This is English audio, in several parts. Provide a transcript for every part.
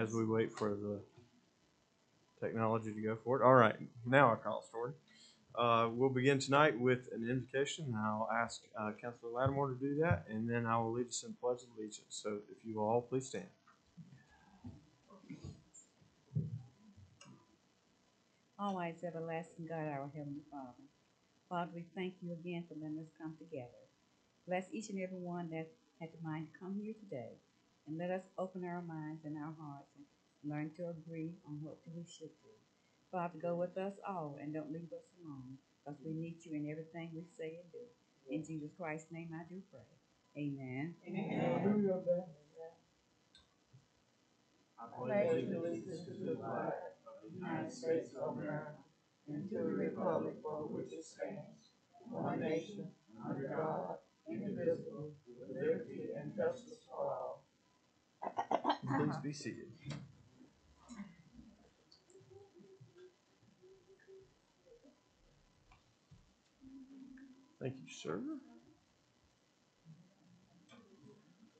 As we wait for the technology to go for it. All right, now I call it forward. We'll begin tonight with an invocation. I'll ask Councilor Lattimore to do that, and then I will lead us in Pledge of Allegiance. So if you will all please stand. Always everlasting God, our Heavenly Father. Father, we thank you again for letting us come together. Bless each and every one that had the mind to come here today. And let us open our minds and our hearts and learn to agree on what we should do. Father, go with us all and don't leave us alone, because we need you in everything we say and do. In Jesus Christ's name I do pray. Amen. Amen. I pledge allegiance to the flag of the United States of America and to the republic for which it stands, one nation, under God, indivisible, with liberty and justice for all. Please be seated. Thank you, sir.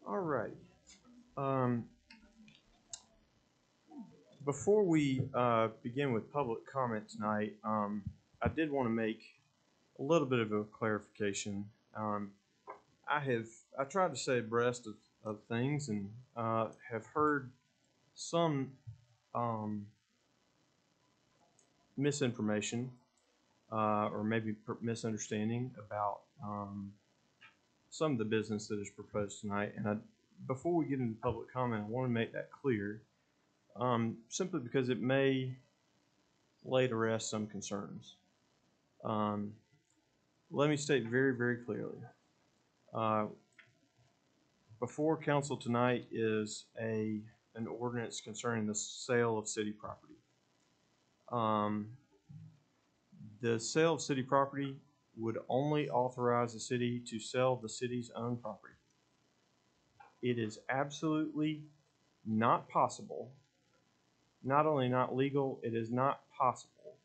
All right. Before we begin with public comment tonight, I did want to make a little bit of a clarification. I tried to stay abreast of things and have heard some misinformation or maybe misunderstanding about some of the business that is proposed tonight. And before we get into public comment, I want to make that clear, simply because it may lay to rest some concerns. Let me state very, very clearly. Before council tonight is an ordinance concerning the sale of city property. The sale of city property would only authorize the city to sell the city's own property. It is absolutely not possible, not only not legal, it is not possible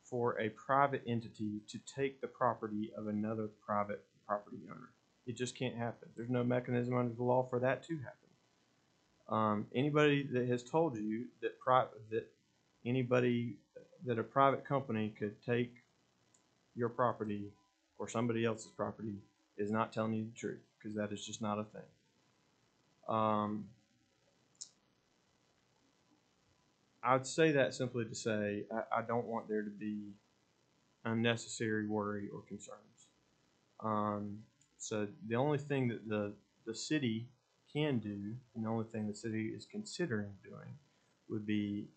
for a private entity to take the property of another private property owner. It just can't happen. There's no mechanism under the law for that to happen. Anybody that has told you that a private company could take your property or somebody else's property is not telling you the truth, because that is just not a thing. I'd say that simply to say I don't want there to be unnecessary worry or concerns. So the only thing that the city can do, and the only thing the city is considering doing, would be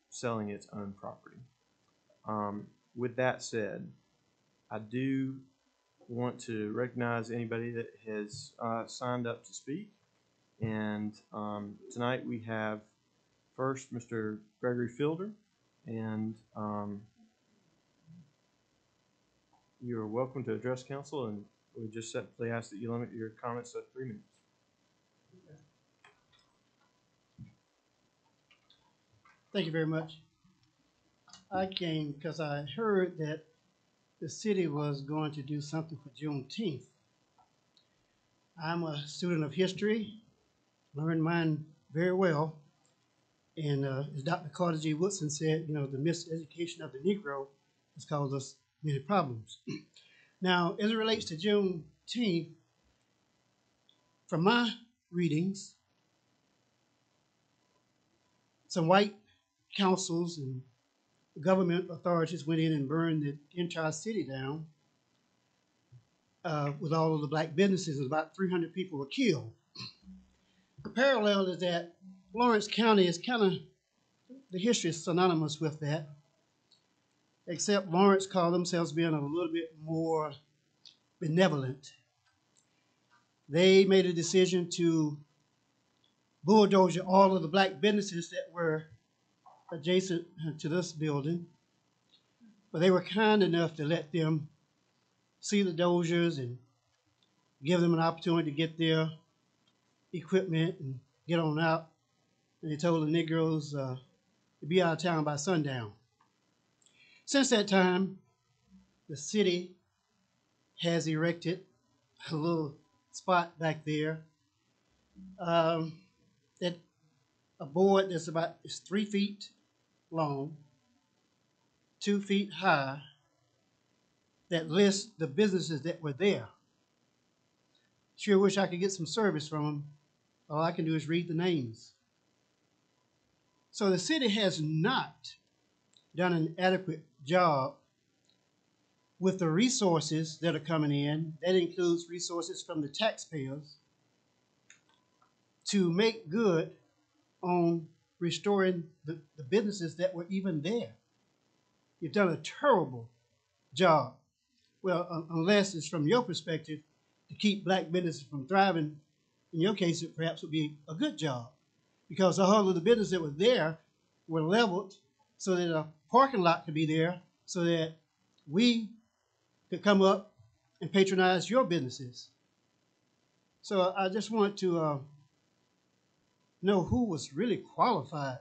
selling its own property. With that said, I do want to recognize anybody that has signed up to speak. And tonight we have first Mr. Gregory Fielder, and you are welcome to address council, and we just simply ask that you limit your comments to 3 minutes. Thank you very much. I came because I heard that the city was going to do something for Juneteenth. I'm a student of history, learned mine very well, and as Dr. Carter G. Woodson said, the miseducation of the Negro has caused us many problems. Now, as it relates to Juneteenth, from my readings, some white councils and government authorities went in and burned the entire city down with all of the black businesses, and about 300 people were killed. The parallel is that Lawrence County is kind of, the history is synonymous with that, except Lawrence called themselves being a little bit more benevolent. They made a decision to bulldoze all of the black businesses that were adjacent to this building, but they were kind enough to let them see the dozers and give them an opportunity to get their equipment and get on out. And they told the Negroes to be out of town by sundown. Since that time, the city has erected a little spot back there that a board that's it's 3 feet long, 2 feet high, that lists the businesses that were there. Sure wish I could get some service from them. All I can do is read the names. So the city has not done an adequate job with the resources that are coming in. That includes resources from the taxpayers to make good on restoring the businesses that were even there. You've done a terrible job. Well, unless it's from your perspective to keep black businesses from thriving. In your case, it perhaps would be a good job because all of the businesses that were there were leveled so that a parking lot could be there so that we could come up and patronize your businesses. So I just want to know who was really qualified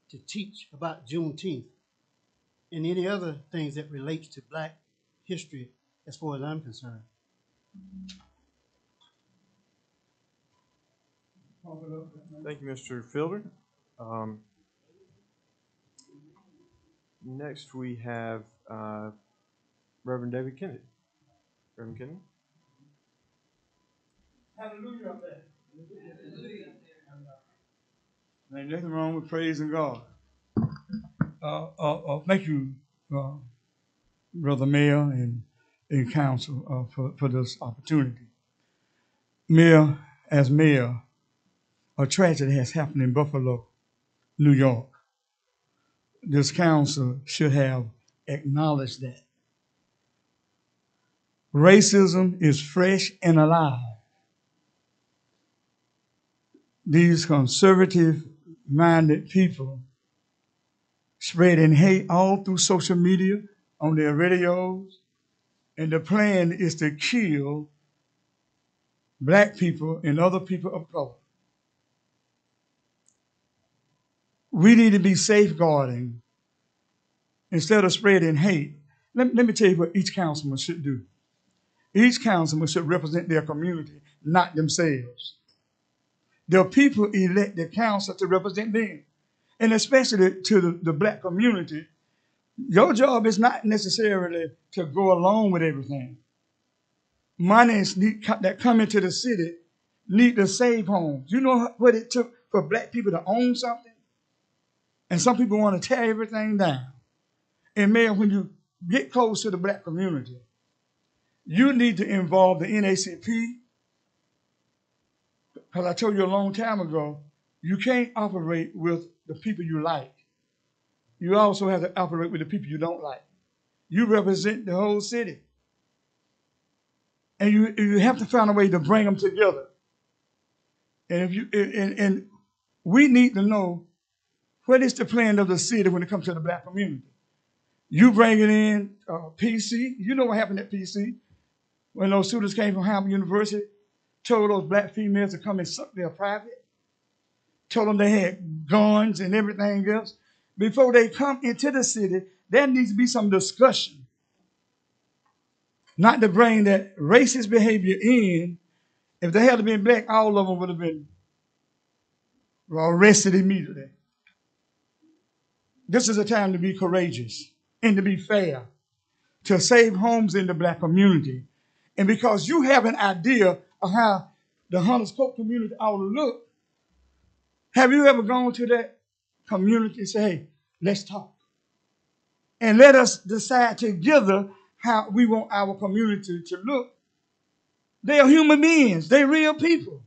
to teach about Juneteenth and any other things that relates to black history as far as I'm concerned. Thank you, Mr. Fielder. Next, we have Reverend David Kennedy. Reverend Kennedy. Hallelujah. Ain't nothing wrong with praising God. Thank you, Brother Mayor and Council for this opportunity. Mayor, as mayor, a tragedy has happened in Buffalo, New York. This council should have acknowledged that. Racism is fresh and alive. These conservative-minded people spreading hate all through social media, on their radios, and the plan is to kill black people and other people of color. We need to be safeguarding instead of spreading hate. Let me tell you what each councilman should do. Each councilman should represent their community, not themselves. The people elect the council to represent them, and especially to the black community. Your job is not necessarily to go along with everything. Monies that come into the city need to save homes. You know what it took for black people to own something? And some people want to tear everything down. And Mayor, when you get close to the black community, you need to involve the NACP. Because I told you a long time ago, you can't operate with the people you like. You also have to operate with the people you don't like. You represent the whole city. And you have to find a way to bring them together. And we need to know what is the plan of the city when it comes to the black community. You bringing in PC. You know what happened at PC when those students came from Howard University, told those black females to come and suck their private, told them they had guns and everything else. Before they come into the city, there needs to be some discussion. Not to bring that racist behavior in. If they had been black, all of them would have been arrested immediately. This is a time to be courageous and to be fair, to save homes in the black community. And because you have an idea of how the Hunters Cove community ought to look, have you ever gone to that community and say, hey, let's talk? And let us decide together how we want our community to look. They are human beings. They're real people.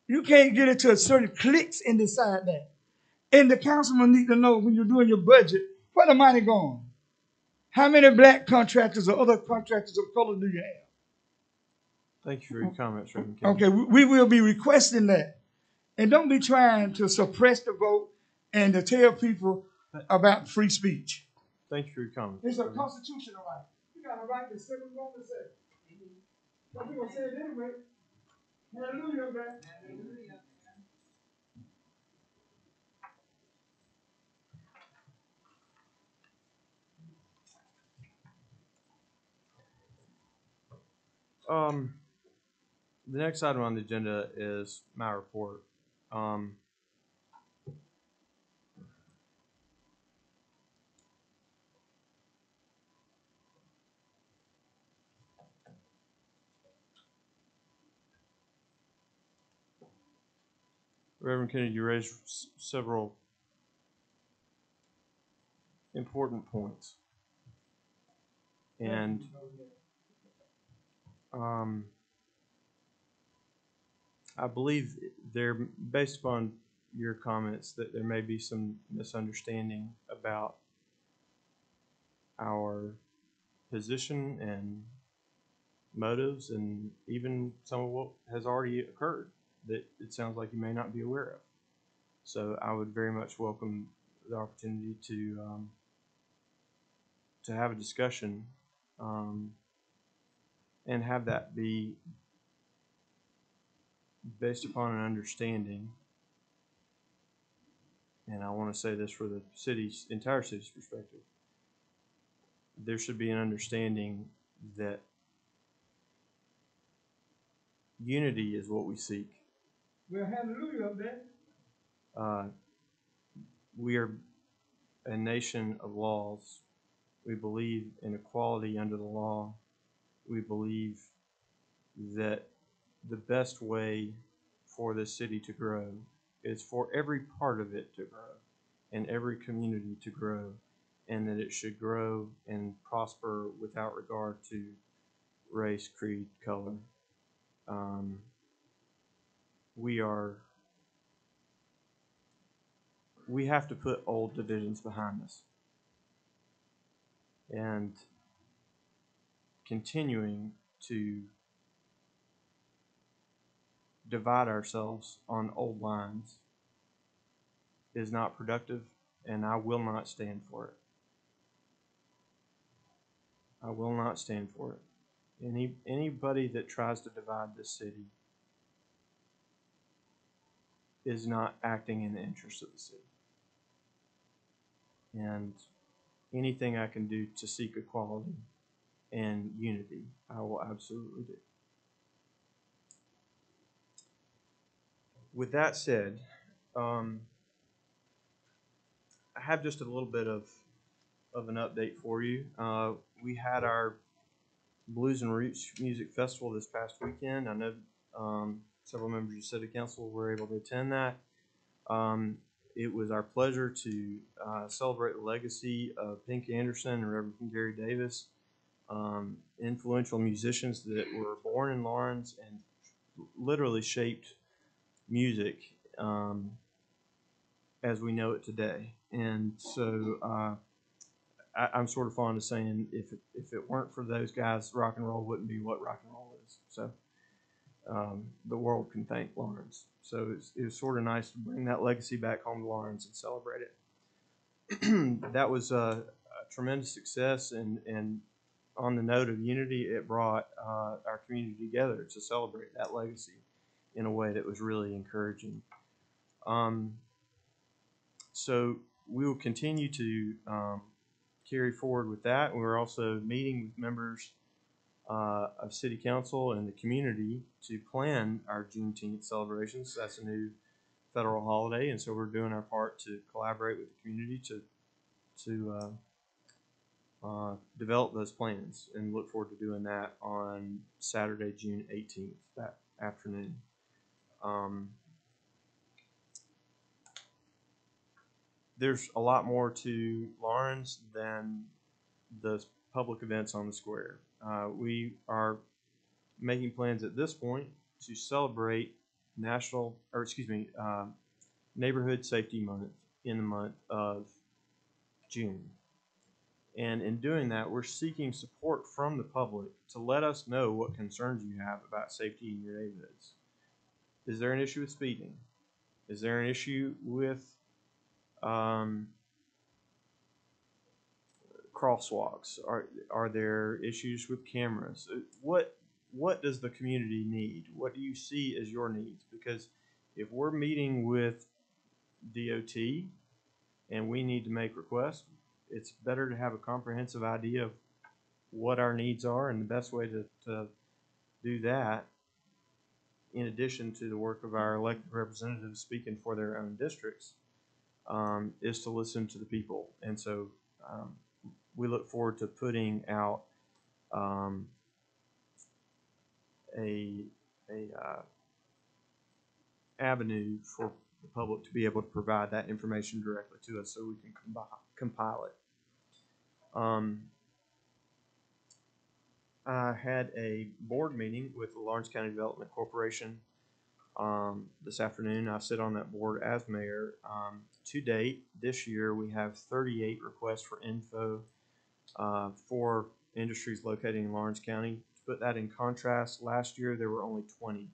You can't get into certain cliques and decide that. And the councilman need to know when you're doing your budget, where the money going? How many black contractors or other contractors of color do you have? Thank you for your comments, Reverend Kennedy. Okay, we will be requesting that. And don't be trying to suppress the vote and to tell people about free speech. Thank you for your comments. It's a constitutional right. You got a right to say what you want to say. But we're going to say it anyway. Hallelujah, man. Hallelujah. The next item on the agenda is my report. Reverend Kennedy, you raised several important points. And I believe they're based upon your comments that there may be some misunderstanding about our position and motives, and even some of what has already occurred that it sounds like you may not be aware of. So I would very much welcome the opportunity to have a discussion and have that be based upon an understanding. And I want to say this for the entire city's perspective. There should be an understanding that unity is what we seek. Well, hallelujah on that. We are a nation of laws. We believe in equality under the law. We believe that the best way for this city to grow is for every part of it to grow and every community to grow, and that it should grow and prosper without regard to race, creed, color. We have to put old divisions behind us. And continuing to divide ourselves on old lines is not productive, and I will not stand for it. I will not stand for it. Anybody that tries to divide this city is not acting in the interest of the city. And anything I can do to seek equality and unity, I will absolutely do. With that said, I have just a little bit of an update for you. We had our Blues and Roots Music Festival this past weekend. I know several members of City Council were able to attend that. It was our pleasure to celebrate the legacy of Pink Anderson and Reverend Gary Davis, influential musicians that were born in Lawrence and literally shaped music as we know it today. And so I'm sort of fond of saying if it weren't for those guys, rock and roll wouldn't be what rock and roll is. So the world can thank Lawrence. So it was sort of nice to bring that legacy back home to Lawrence and celebrate it. That was a tremendous success, and on the note of unity, it brought our community together to celebrate that legacy in a way that was really encouraging. So we will continue to carry forward with that. We're also meeting with members of City Council and the community to plan our Juneteenth celebrations. That's a new federal holiday, and so we're doing our part to collaborate with the community to develop those plans, and look forward to doing that on Saturday, June 18th, that afternoon. There's a lot more to Lawrence than the public events on the square. We are making plans at this point to celebrate Neighborhood Safety Month in the month of June. And in doing that, we're seeking support from the public to let us know what concerns you have about safety in your neighborhoods. Is there an issue with speeding? Is there an issue with crosswalks? Are there issues with cameras? What does the community need? What do you see as your needs? Because if we're meeting with DOT and we need to make requests, it's better to have a comprehensive idea of what our needs are, and the best way to do that, in addition to the work of our elected representatives speaking for their own districts, is to listen to the people. And so we look forward to putting out a avenue for the public to be able to provide that information directly to us so we can compile it. I had a board meeting with the Lawrence County Development Corporation this afternoon. I sit on that board as mayor. To date, this year, we have 38 requests for info for industries located in Lawrence County. To put that in contrast, last year there were only 20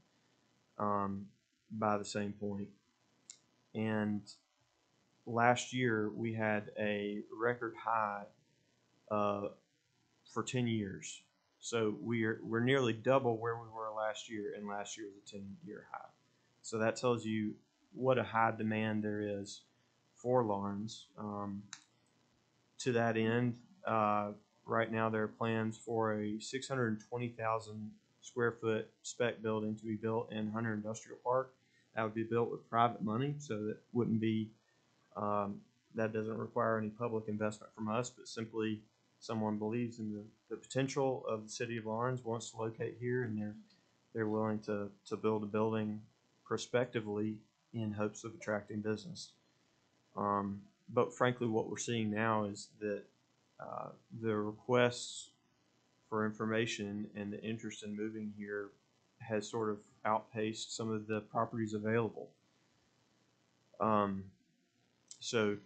by the same point. And last year we had a record high for 10 years. So we're nearly double where we were last year, and last year was a 10-year high. So that tells you what a high demand there is for Lawrence. To that end, right now there are plans for a 620,000 square foot spec building to be built in Hunter Industrial Park. That would be built with private money, so that wouldn't be that doesn't require any public investment from us, but simply someone believes in the potential of the city of Lawrence, wants to locate here, and they're willing to build a building prospectively in hopes of attracting business. But frankly, what we're seeing now is that the requests for information and the interest in moving here has sort of outpaced some of the properties available. So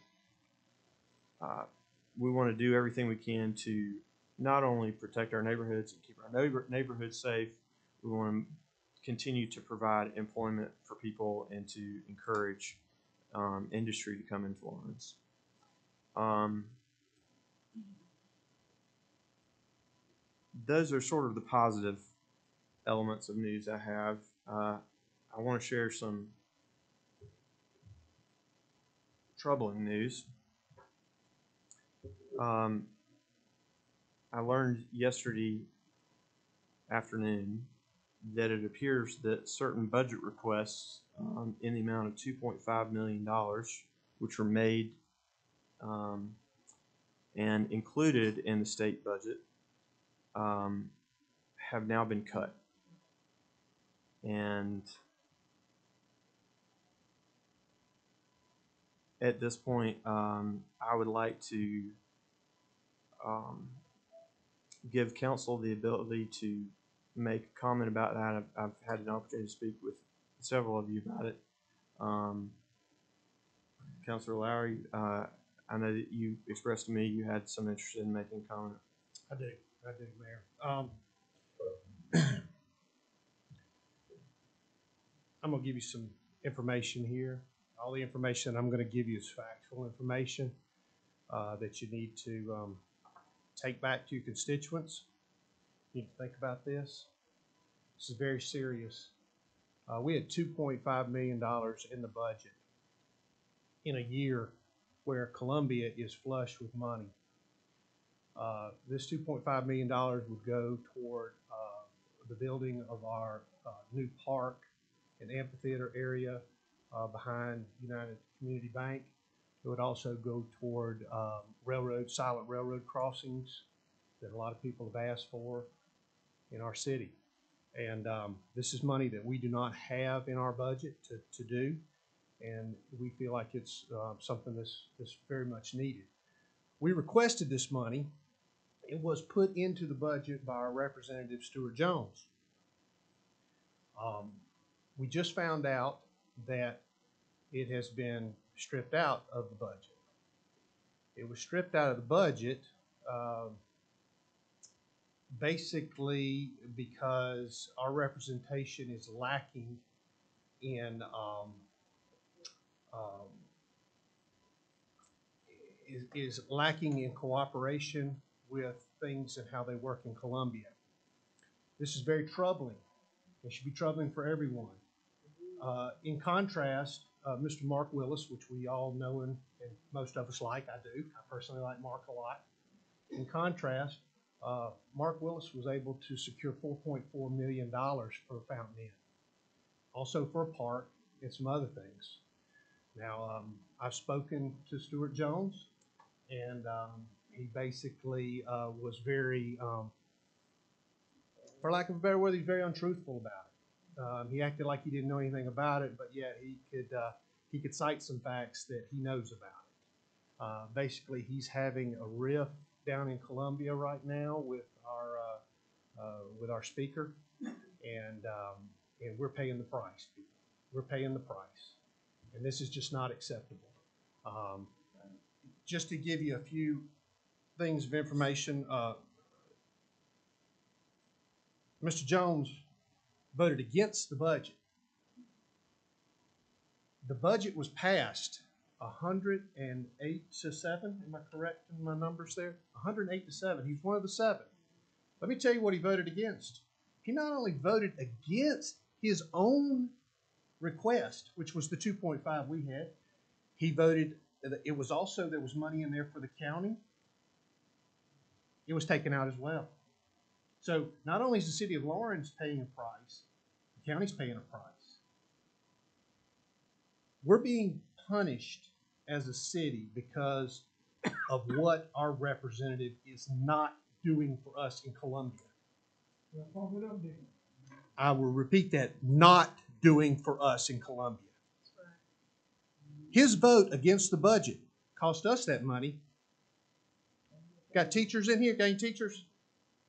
we want to do everything we can to not only protect our neighborhoods and keep our neighborhoods safe, we want to continue to provide employment for people and to encourage industry to come into Lawrence. Those are sort of the positive elements of news I have. I want to share some troubling news. I learned yesterday afternoon that it appears that certain budget requests in the amount of $2.5 million, which were made and included in the state budget, have now been cut. And at this point, I would like to give council the ability to make a comment about that. I've had an opportunity to speak with several of you about it. Councilor Lowry, I know that you expressed to me you had some interest in making a comment. I do, Mayor. I'm going to give you some information here. All the information I'm going to give you is factual information that you need to take back to your constituents. You need to think about this. This is very serious. We had $2.5 million in the budget in a year where Columbia is flush with money. This $2.5 million would go toward the building of our new park and amphitheater area behind United Community Bank. It would also go toward silent railroad crossings that a lot of people have asked for in our city. And this is money that we do not have in our budget to do, and we feel like it's something that's very much needed. We requested this money. It was put into the budget by our representative, Stuart Jones. We just found out that it has been stripped out of the budget. It was stripped out of the budget basically because our representation is lacking in cooperation with things and how they work in Columbia. This is very troubling. It should be troubling for everyone. In contrast, Mr. Mark Willis, which we all know and most of us like, I do. I personally like Mark a lot. In contrast, Mark Willis was able to secure $4.4 million for Fountain Inn, also for a park and some other things. Now, I've spoken to Stuart Jones, and he basically was very, for lack of a better word, he's very untruthful about it. He acted like he didn't know anything about it, but yet he he could cite some facts that he knows about it. Basically, he's having a riff down in Columbia right now with our speaker, and we're paying the price. We're paying the price, and this is just not acceptable. Just to give you a few things of information, Mr. Jones voted against the budget. The budget was passed 108 to 7. Am I correct in my numbers there? 108 to 7. He's one of the 7. Let me tell you what he voted against. He not only voted against his own request, which was the 2.5 we had, he voted, it was also, there was money in there for the county. It was taken out as well. So not only is the city of Lawrence paying a price, the county's paying a price. We're being punished as a city because of what our representative is not doing for us in Columbia. I will repeat that, not doing for us in Columbia. His vote against the budget cost us that money. Got teachers in here? Got any teachers?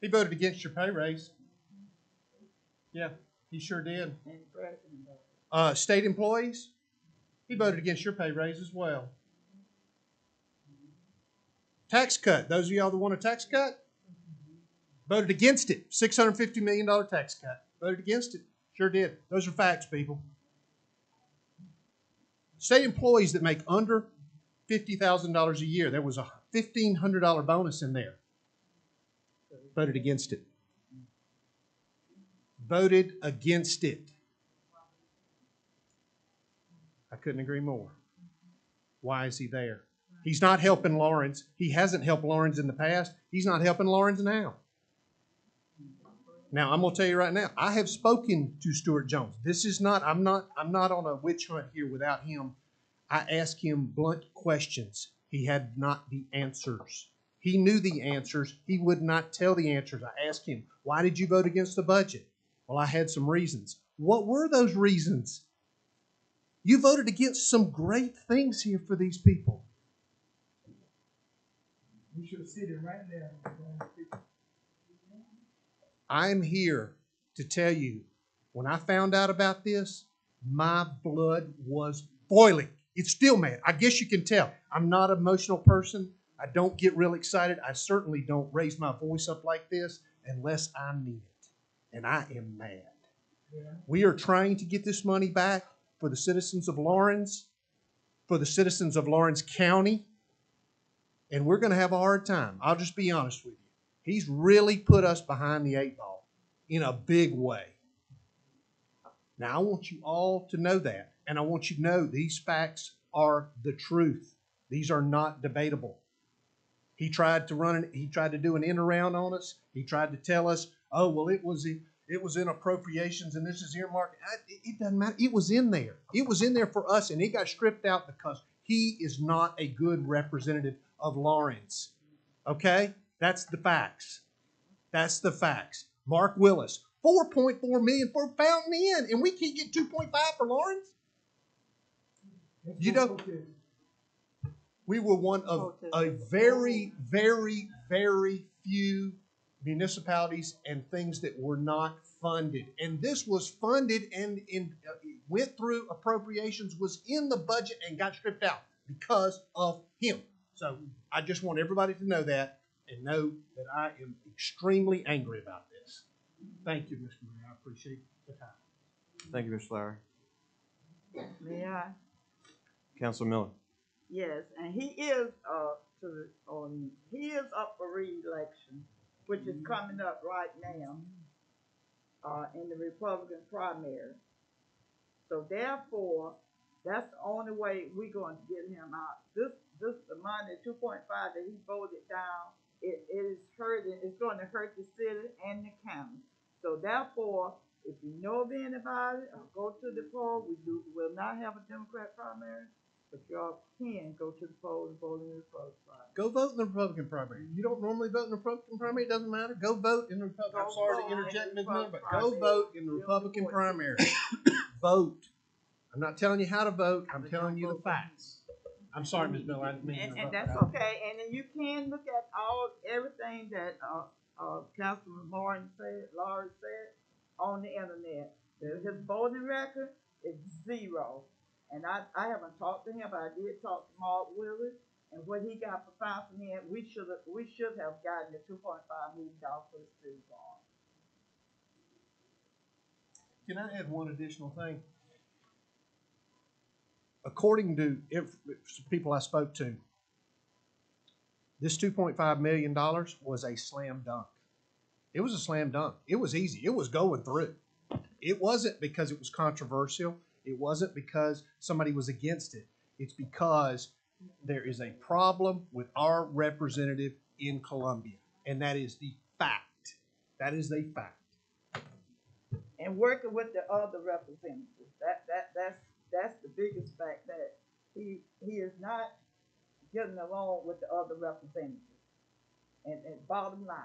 He voted against your pay raise. Yeah, he sure did. State employees? He voted against your pay raise as well. Tax cut. Those of y'all that want a tax cut? Voted against it. $650 million tax cut. Voted against it. Sure did. Those are facts, people. State employees that make under $50,000 a year, there was a $1,500 bonus in there. Voted against it. Voted against it. I couldn't agree more. Why is he there? He's not helping Lawrence. He hasn't helped Lawrence in the past. He's not helping Lawrence now. Now, I'm going to tell you right now, I have spoken to Stuart Jones. This is not, I'm not on a witch hunt here without him. I asked him blunt questions. He had not the answers. He knew the answers. He would not tell the answers. I asked him, why did you vote against the budget? Well, I had some reasons. What were those reasons? You voted against some great things here for these people. You should sit it right there. I'm here to tell you, when I found out about this, my blood was boiling. It's still mad. I guess you can tell. I'm not an emotional person. I don't get real excited. I certainly don't raise my voice up like this unless I need it. And I am mad. Yeah. We are trying to get this money back for the citizens of Lawrence, for the citizens of Lawrence County, and we're going to have a hard time. I'll just be honest with you. He's really put us behind the 8 ball in a big way. Now, I want you all to know that, and I want you to know these facts are the truth. These are not debatable. He tried to do an end around on us. He tried to tell us, oh, well, it was in appropriations and this is earmarked. It doesn't matter. It was in there. It was in there for us, and it got stripped out because he is not a good representative of Lawrence. Okay? That's the facts. That's the facts. Mark Willis, $4.4 million for Fountain Inn, and we can't get $2.5 for Lawrence? You know, we were one of a very, very, very few municipalities and things that were not funded. And this was funded and went through appropriations, was in the budget and got stripped out because of him. So I just want everybody to know that and know that I am extremely angry about this. Thank you, Mr. Mayor. I appreciate the time. Thank you, Mr. Flower. May I? Council Miller. Yes, and he is up for re-election, which is coming up right now in the Republican primary. So therefore, that's the only way we're going to get him out. This the money, 2.5 that he voted down, it is hurting. It's going to hurt the city and the county. So therefore, if you know of anybody, go to the poll. We'll not have a Democrat primary, but y'all can go to the poll and vote in the Republican primary. Go vote in the Republican primary. You don't normally vote in the Republican primary. It doesn't matter. Go vote in the Republican. I'm sorry to interject, Ms. Miller, but go vote in the Republican primary. Vote. I'm not telling you how to vote. I'm telling you the facts. I'm sorry, Ms. Miller. I didn't mean to And interrupt. that's okay, and then you can look at everything that, Councilman Laurie said on the internet. His voting record is 0. And I haven't talked to him, but I did talk to Mark Willis, and what he got for financing, we should have gotten the $2.5 million for the city farm. Can I add one additional thing? According to people I spoke to, this $2.5 million was a slam dunk. It was a slam dunk. It was easy. It was going through. It wasn't because it was controversial. It wasn't because somebody was against it. It's because there is a problem with our representative in Columbia. And that is the fact. That is the fact. And working with the other representatives. That's the biggest fact, that he is not getting along with the other representatives. And bottom line.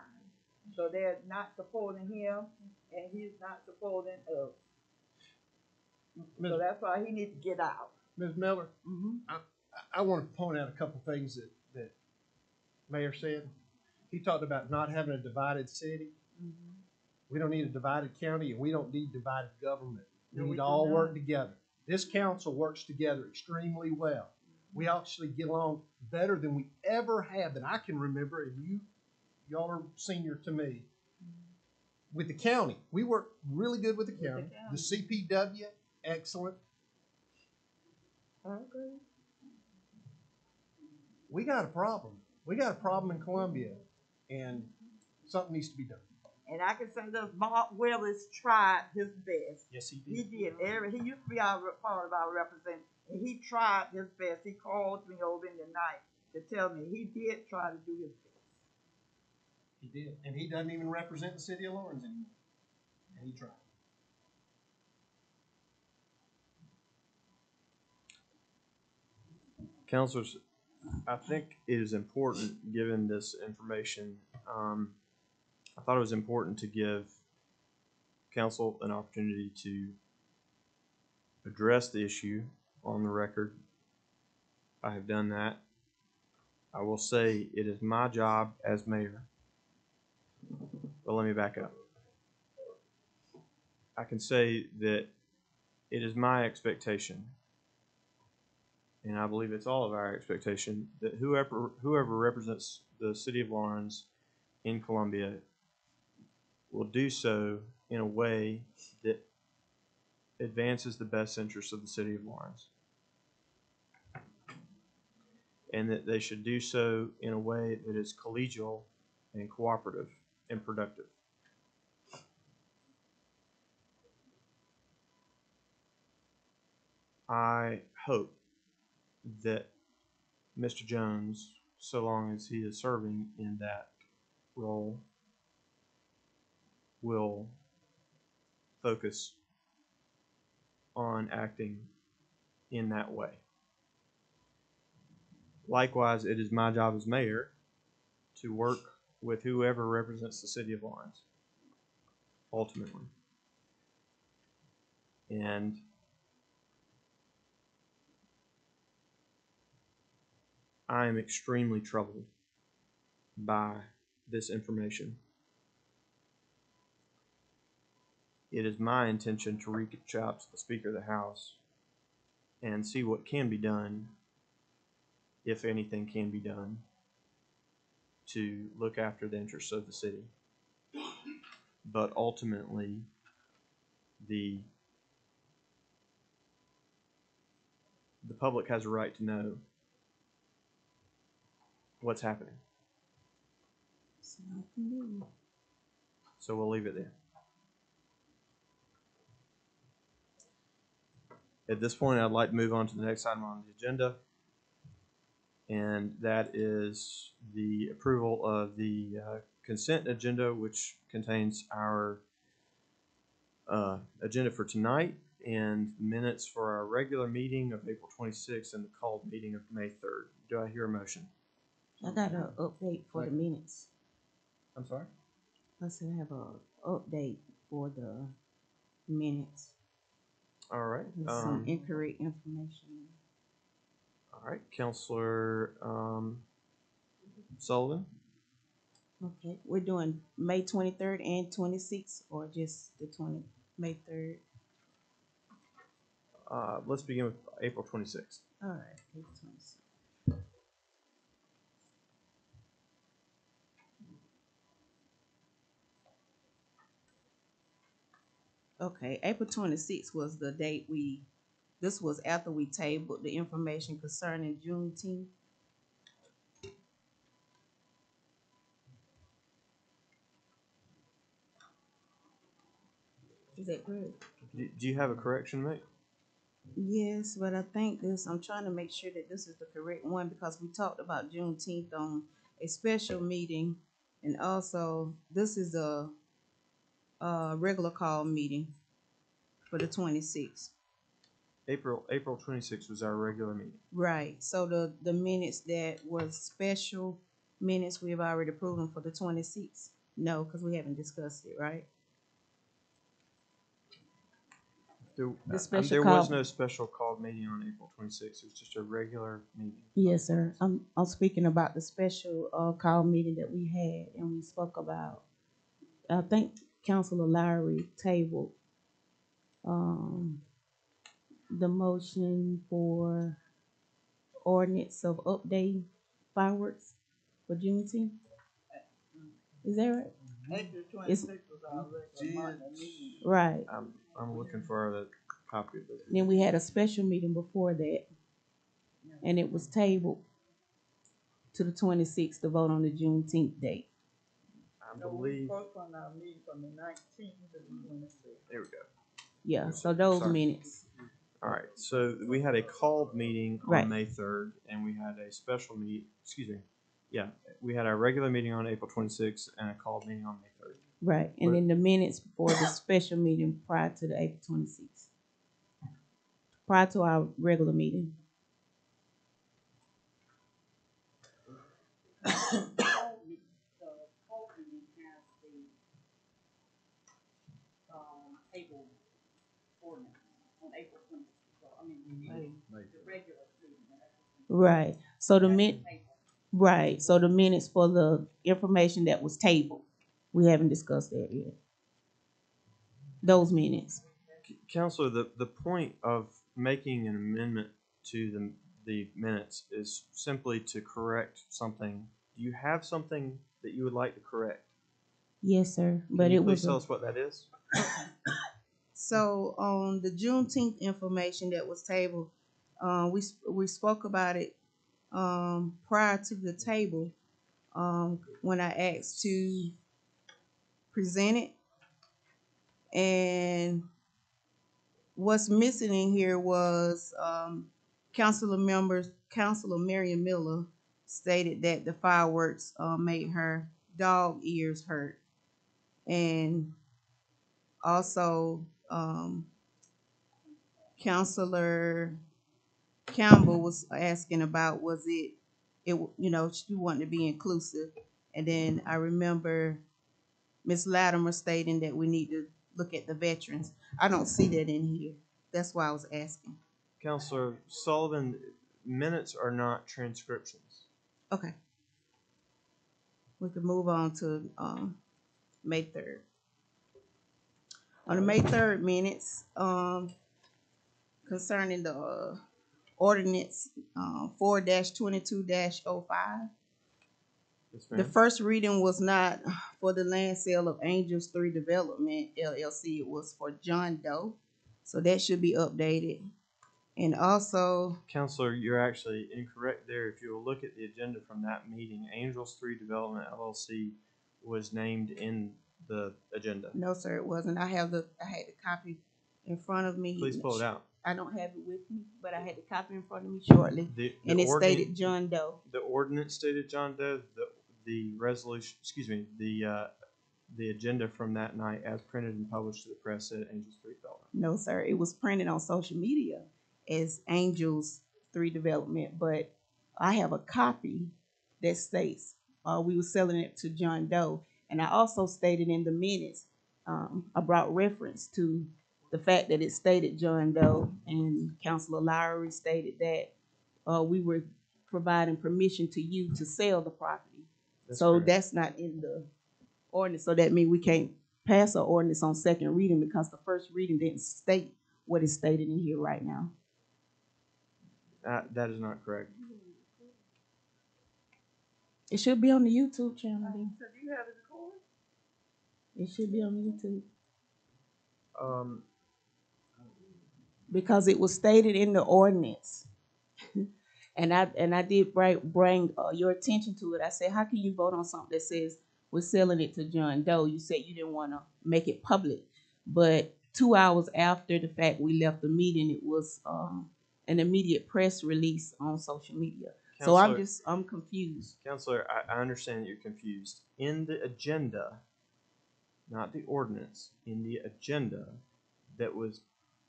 So they're not supporting him, and he's not supporting us. So that's why he needs to get out. Ms. Miller, I want to point out a couple things that Mayor said. He talked about not having a divided city. We don't need a divided county, and we don't need divided government. We need to all work together. This council works together extremely well. We actually get along better than we ever have that I can remember, and y'all are senior to me. With the county, we work really good with the county. The CPW, excellent. Okay. We got a problem. We got a problem in Columbia, and something needs to be done. And I can say this, Mark Willis tried his best. Yes, he He did. did. He used to be part of our representative, and he tried his best. He called me over in the night to tell me he did try to do his best. He did. And he doesn't even represent the city of Lawrence anymore. And he tried. Councilors, I think it is important, given this information, I thought it was important to give council an opportunity to address the issue on the record. I have done that. I will say it is my job as mayor. But let me back up. I can say that it is my expectation, and I believe it's all of our expectation, that whoever represents the city of Lawrence in Columbia will do so in a way that advances the best interests of the city of Lawrence. And that they should do so in a way that is collegial and cooperative and productive. I hope that Mr. Jones, so long as he is serving in that role, will focus on acting in that way. Likewise, it is my job as mayor to work with whoever represents the city of Lawrence, ultimately. And I am extremely troubled by this information. It is my intention to reach out to the Speaker of the House and see what can be done, if anything can be done, to look after the interests of the city. But ultimately, the public has a right to know what's happening. So we'll leave it there. At this point, I'd like to move on to the next item on the agenda, and that is the approval of the consent agenda, which contains our agenda for tonight and minutes for our regular meeting of April 26th and the called meeting of May 3rd. Do I hear a motion? I got an update for the minutes. I'm sorry? I said I have an update for the minutes. All right. There's some incorrect information. All right, Counselor Sullivan. Okay, we're doing May 23rd and 26th, or just the May 3rd? Let's begin with April 26th. All right, April 26th. Okay, April 26th was the date this was after we tabled the information concerning Juneteenth. Is that correct? Do you have a correction to make? Yes, but I think I'm trying to make sure that this is the correct one because we talked about Juneteenth on a special meeting, and also this is a regular call meeting for the 26th. April 26th was our regular meeting. Right, so the minutes that was special minutes, we've already approved them for the 26th. No, because we haven't discussed it, right? There was no special called meeting on April 26th. It was just a regular meeting. Yes, sir. I'm speaking about the special call meeting that we had, and we spoke about. I think Councilor Lowry tabled the motion for ordinance of updating fireworks for Juneteenth. Is that right? April 26th was already a Monday meeting. Right. I'm looking for the copy of it. Then we had a special meeting before that, and it was tabled to the 26th to vote on the Juneteenth date. I So we believe. spoke on our meeting from the 19th to the 26th. There we go. Yeah, so those Sorry. minutes. All right. So we had a called meeting on Right. May 3rd, and we had a special meet. Excuse me. Yeah, we had our regular meeting on April 26th and a called meeting on May 3rd. Right, and then the minutes for the special meeting prior to the April 26th. Prior to our regular meeting. Table ordinance on April 26th. So, I mean, the regular meeting. Right, so the That's the table. right, so the minutes for the information that was tabled, we haven't discussed that yet. Those minutes. Counselor, the point of making an amendment to the minutes is simply to correct something. Do you have something that you would like to correct? Yes, sir, but Can you it please was tell us what that is? So on the Juneteenth information that was tabled, we spoke about it prior to the table when I asked to present it, and what's missing in here was Councilor Marion Miller stated that the fireworks made her dog ears hurt, and also Councilor Campbell was asking about she wanted to be inclusive, and then I remember Ms. Latimer stating that we need to look at the veterans. I don't see that in here. That's why I was asking. Counselor Sullivan, minutes are not transcriptions. Okay. We can move on to May 3rd. On the May 3rd minutes, concerning the ordinance 4-22-05. Yes, The ma'am. first reading was not for the land sale of Angels 3 Development LLC. It was for John Doe. So that should be updated. And also, Counselor, you're actually incorrect there. If you'll look at the agenda from that meeting, Angels 3 Development LLC was named in the agenda. no, sir, it wasn't. I had the copy in front of me. Please pull it out. I don't have it with me, but I had the copy in front of me shortly. And it stated John Doe. The ordinance stated John Doe. The resolution, excuse me, the agenda from that night, as printed and published to the press, said Angels 3 Development. No, sir. It was printed on social media as Angels 3 Development, but I have a copy that states we were selling it to John Doe. And I also stated in the minutes, I brought reference to the fact that it stated John Doe and Councilor Lowry stated that we were providing permission to you to sell the property. That's So correct. that's not in the ordinance. So that means we can't pass an ordinance on second reading because the first reading didn't state what is stated in here right now. That is not correct. It should be on the YouTube channel. Then. So do you have it recorded? It should be on YouTube Um, because it was stated in the ordinance. And I did bring your attention to it. I said, how can you vote on something that says we're selling it to John Doe? You said you didn't want to make it public, but 2 hours after the fact we left the meeting, it was an immediate press release on social media. So I'm confused. Counselor, I understand that you're confused. In the agenda, not the ordinance, in the agenda that was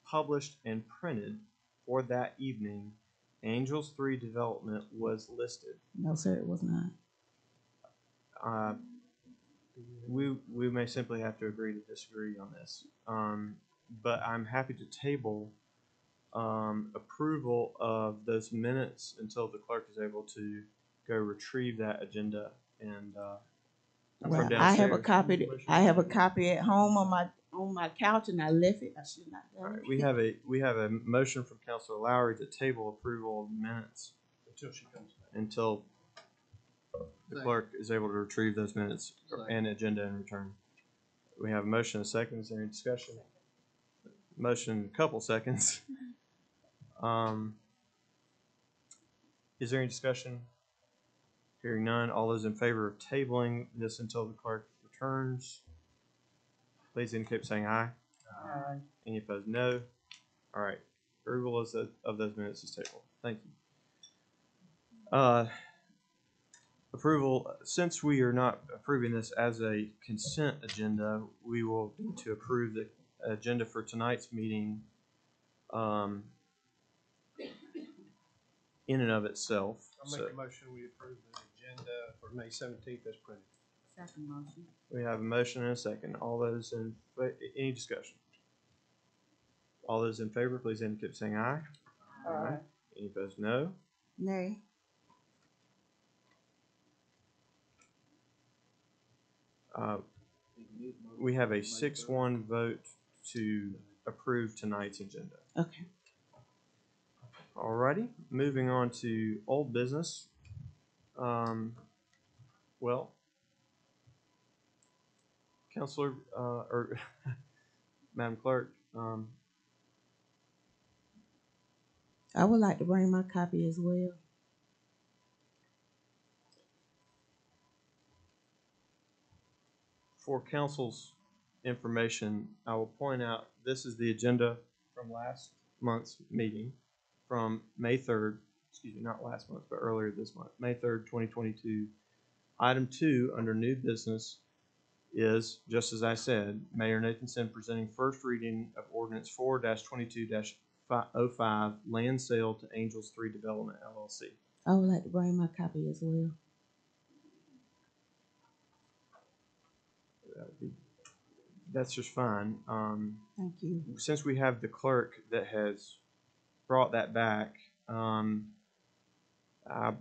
published and printed for that evening, Angels 3 Development was listed. No, sir, it was not. We may simply have to agree to disagree on this. But I'm happy to table approval of those minutes until the clerk is able to go retrieve that agenda and from Well, downstairs. I have a copy at home on my couch, and I left it. I should not have All done right, it. we have a motion from Councilor Lowry to table approval of minutes Until she comes back. until the clerk is able to retrieve those minutes and agenda and return. We have a motion and a second. Is there any discussion? Motion, a couple seconds. Is there any discussion? Hearing none, all those in favor of tabling this until the clerk returns, please indicate by saying aye. Aye. Any opposed, no. All right, approval of those minutes is tabled. Thank you. Approval, since we are not approving this as a consent agenda, we will need to approve the agenda for tonight's meeting in and of itself. I'll make a motion, we approve the agenda for May 17th as printed. Second motion. We have a motion and a second. All those in, any discussion? All those in favor, please indicate by saying aye. Aye. Any opposed, no. Nay. We have a 6-1 vote to approve tonight's agenda. Okay. Alrighty, moving on to old business. Well, Counselor, or Madam Clerk, I would like to bring my copy as well. for council's information, I will point out this is the agenda from last month's meeting from May 3rd, excuse me, not last month, but earlier this month, May 3rd, 2022. Item 2 under new business is, just as I said, Mayor Nathanson presenting first reading of Ordinance 4-22-05, land sale to Angels 3 Development, LLC. I would like to bring my copy as well. That's just fine. Thank you. Since we have the clerk that has brought that back,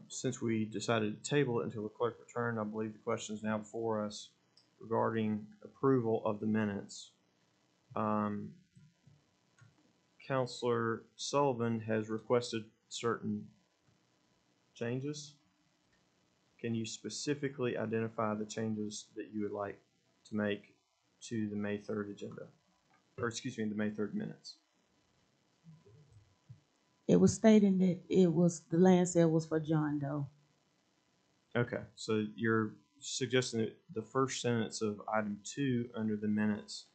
since we decided to table it until the clerk returned, I believe the question is now before us regarding approval of the minutes. Counselor Sullivan has requested certain changes. Can you specifically identify the changes that you would like to make to the May 3rd agenda? Or excuse me, the May 3rd minutes? It was stating that the land sale was for John Doe. Okay, so you're suggesting that the first sentence of item 2 under the minutes,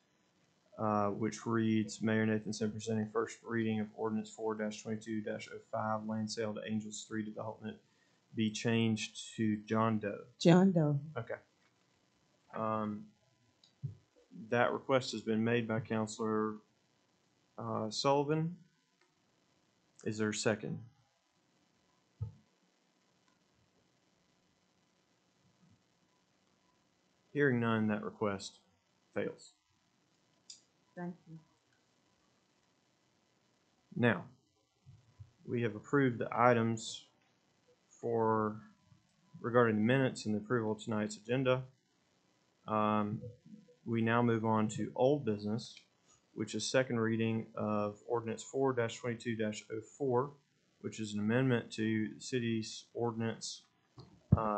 which reads, Mayor Nathanson presenting first reading of Ordinance 4-22-05, land sale to Angels 3 Development, be changed to John Doe. John Doe. Okay. That request has been made by Counselor Sullivan. Is there a second? Hearing none, that request fails. Thank you. Now, we have approved the items for regarding the minutes and the approval of tonight's agenda. We now move on to old business, which is second reading of Ordinance 4-22-04, which is an amendment to the city's ordinance,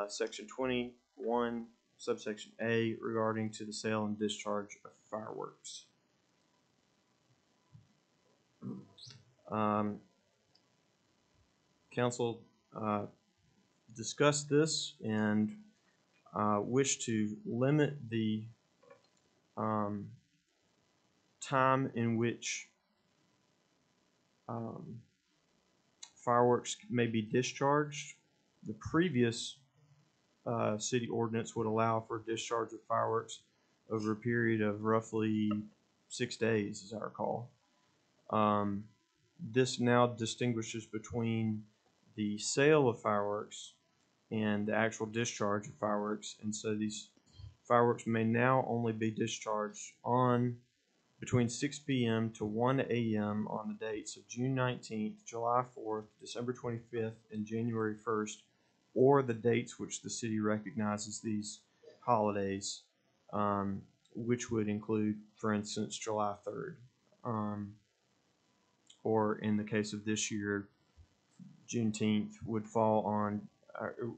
Section 21, subsection A, regarding to the sale and discharge of fireworks. Council discussed this and wish to limit the time in which fireworks may be discharged. The previous city ordinance would allow for discharge of fireworks over a period of roughly 6 days, as I recall. This now distinguishes between the sale of fireworks and the actual discharge of fireworks, and so these fireworks may now only be discharged on between 6 p.m. to 1 a.m. on the dates of June 19th, July 4th, December 25th, and January 1st, or the dates which the city recognizes these holidays, which would include, for instance, July 3rd. Or in the case of this year, Juneteenth would fall on,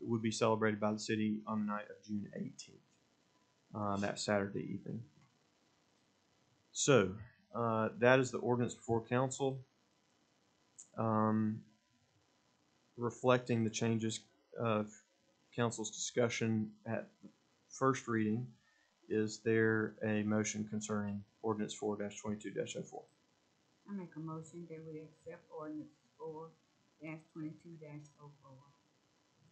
would be celebrated by the city on the night of June 18th, that Saturday evening. So, that is the ordinance before council, reflecting the changes of council's discussion at the first reading. Is there a motion concerning ordinance 4-22-04? I make a motion that we accept ordinance 4-22-04.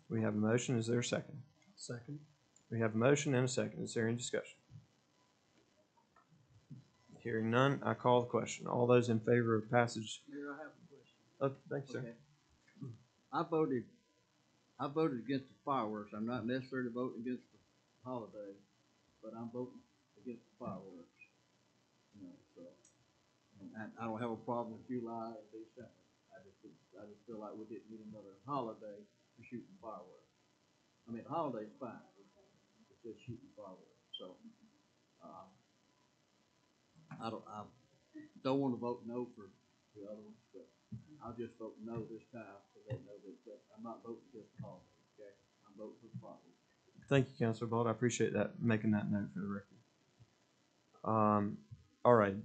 We have a motion. Is there a second? Second. We have a motion and a second. Is there any discussion? Hearing none, I call the question. All those in favor of passage? Mayor, I have a question. Thank you, sir. Okay. I voted against the fireworks. I'm not necessarily voting against the holiday, but I'm voting against the fireworks. You know, so, and I don't have a problem with July and December. I just feel like we didn't need another holiday for shooting fireworks. I mean, the holiday's fine. It's just shooting fireworks. So, I don't want to vote no for the other ones, but I'll just vote no this time so they know that I'm not voting against the holiday. Okay, I'm voting for the fireworks. Thank you, Councilor Bald. I appreciate that, making that note for the record. All right.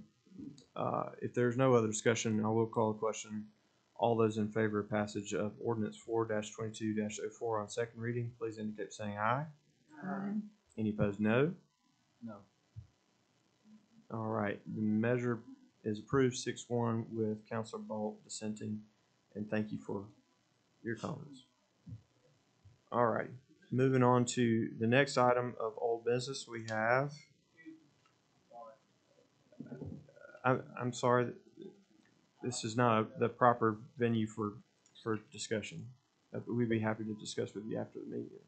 If there's no other discussion, I will call the question. All those in favor of passage of ordinance 4-22-04 on second reading, please indicate by saying aye. Aye. Any opposed, no. No. All right. The measure is approved 6-1 with Councilor Balt dissenting, and thank you for your comments. All right. Moving on to the next item of old business, we have. I'm sorry, this is not the proper venue for discussion. We'd be happy to discuss with you after the meeting.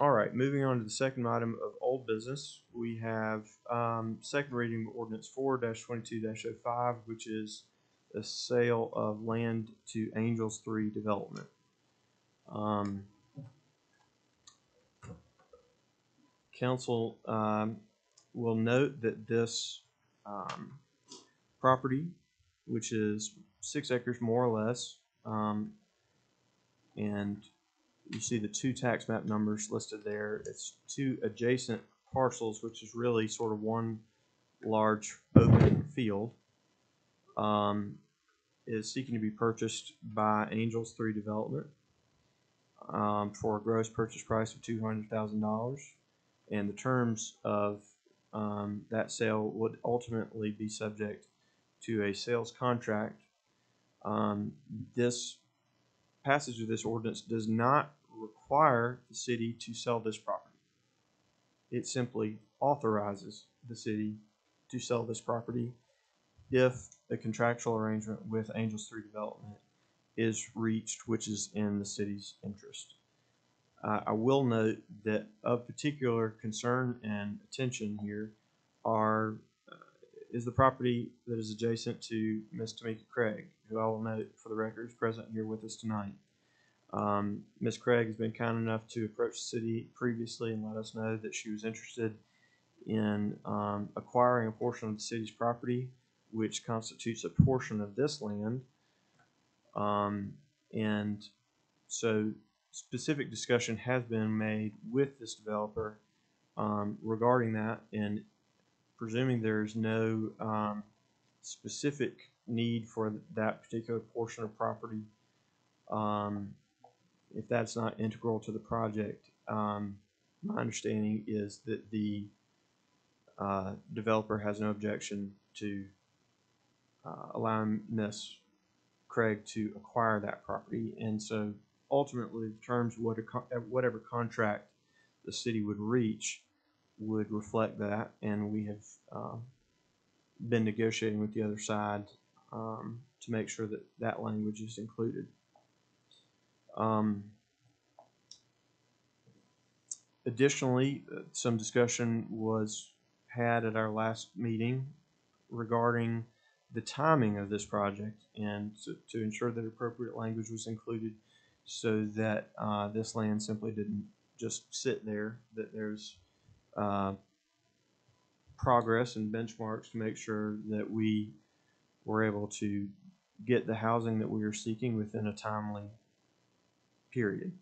All right, moving on to the second item of old business, we have second reading of ordinance 4-22-05, which is the sale of land to Angels 3 Development. Council will note that this property, which is 6 acres more or less, and you see the 2 tax map numbers listed there. It's 2 adjacent parcels, which is really sort of one large open field, is seeking to be purchased by Angels 3 Development for a gross purchase price of $200,000. And the terms of that sale would ultimately be subject to a sales contract. This passage of this ordinance does not require the city to sell this property. It simply authorizes the city to sell this property if a contractual arrangement with Angels 3 Development is reached, which is in the city's interest. I will note that of particular concern and attention here are is the property that is adjacent to Miss Tamika Craig, who I will note for the record is present here with us tonight. Ms. Craig has been kind enough to approach the city previously and let us know that she was interested in acquiring a portion of the city's property, which constitutes a portion of this land. And so specific discussion has been made with this developer regarding that, and presuming there's no specific need for that particular portion of property, if that's not integral to the project, my understanding is that the developer has no objection to allowing Ms. Craig to acquire that property. And so ultimately, the terms whatever contract the city would reach would reflect that, and we have been negotiating with the other side to make sure that that language is included. Additionally, some discussion was had at our last meeting regarding the timing of this project, and to ensure that appropriate language was included so that this land simply didn't just sit there, that there's progress and benchmarks to make sure that we were able to get the housing that we are seeking within a timely period.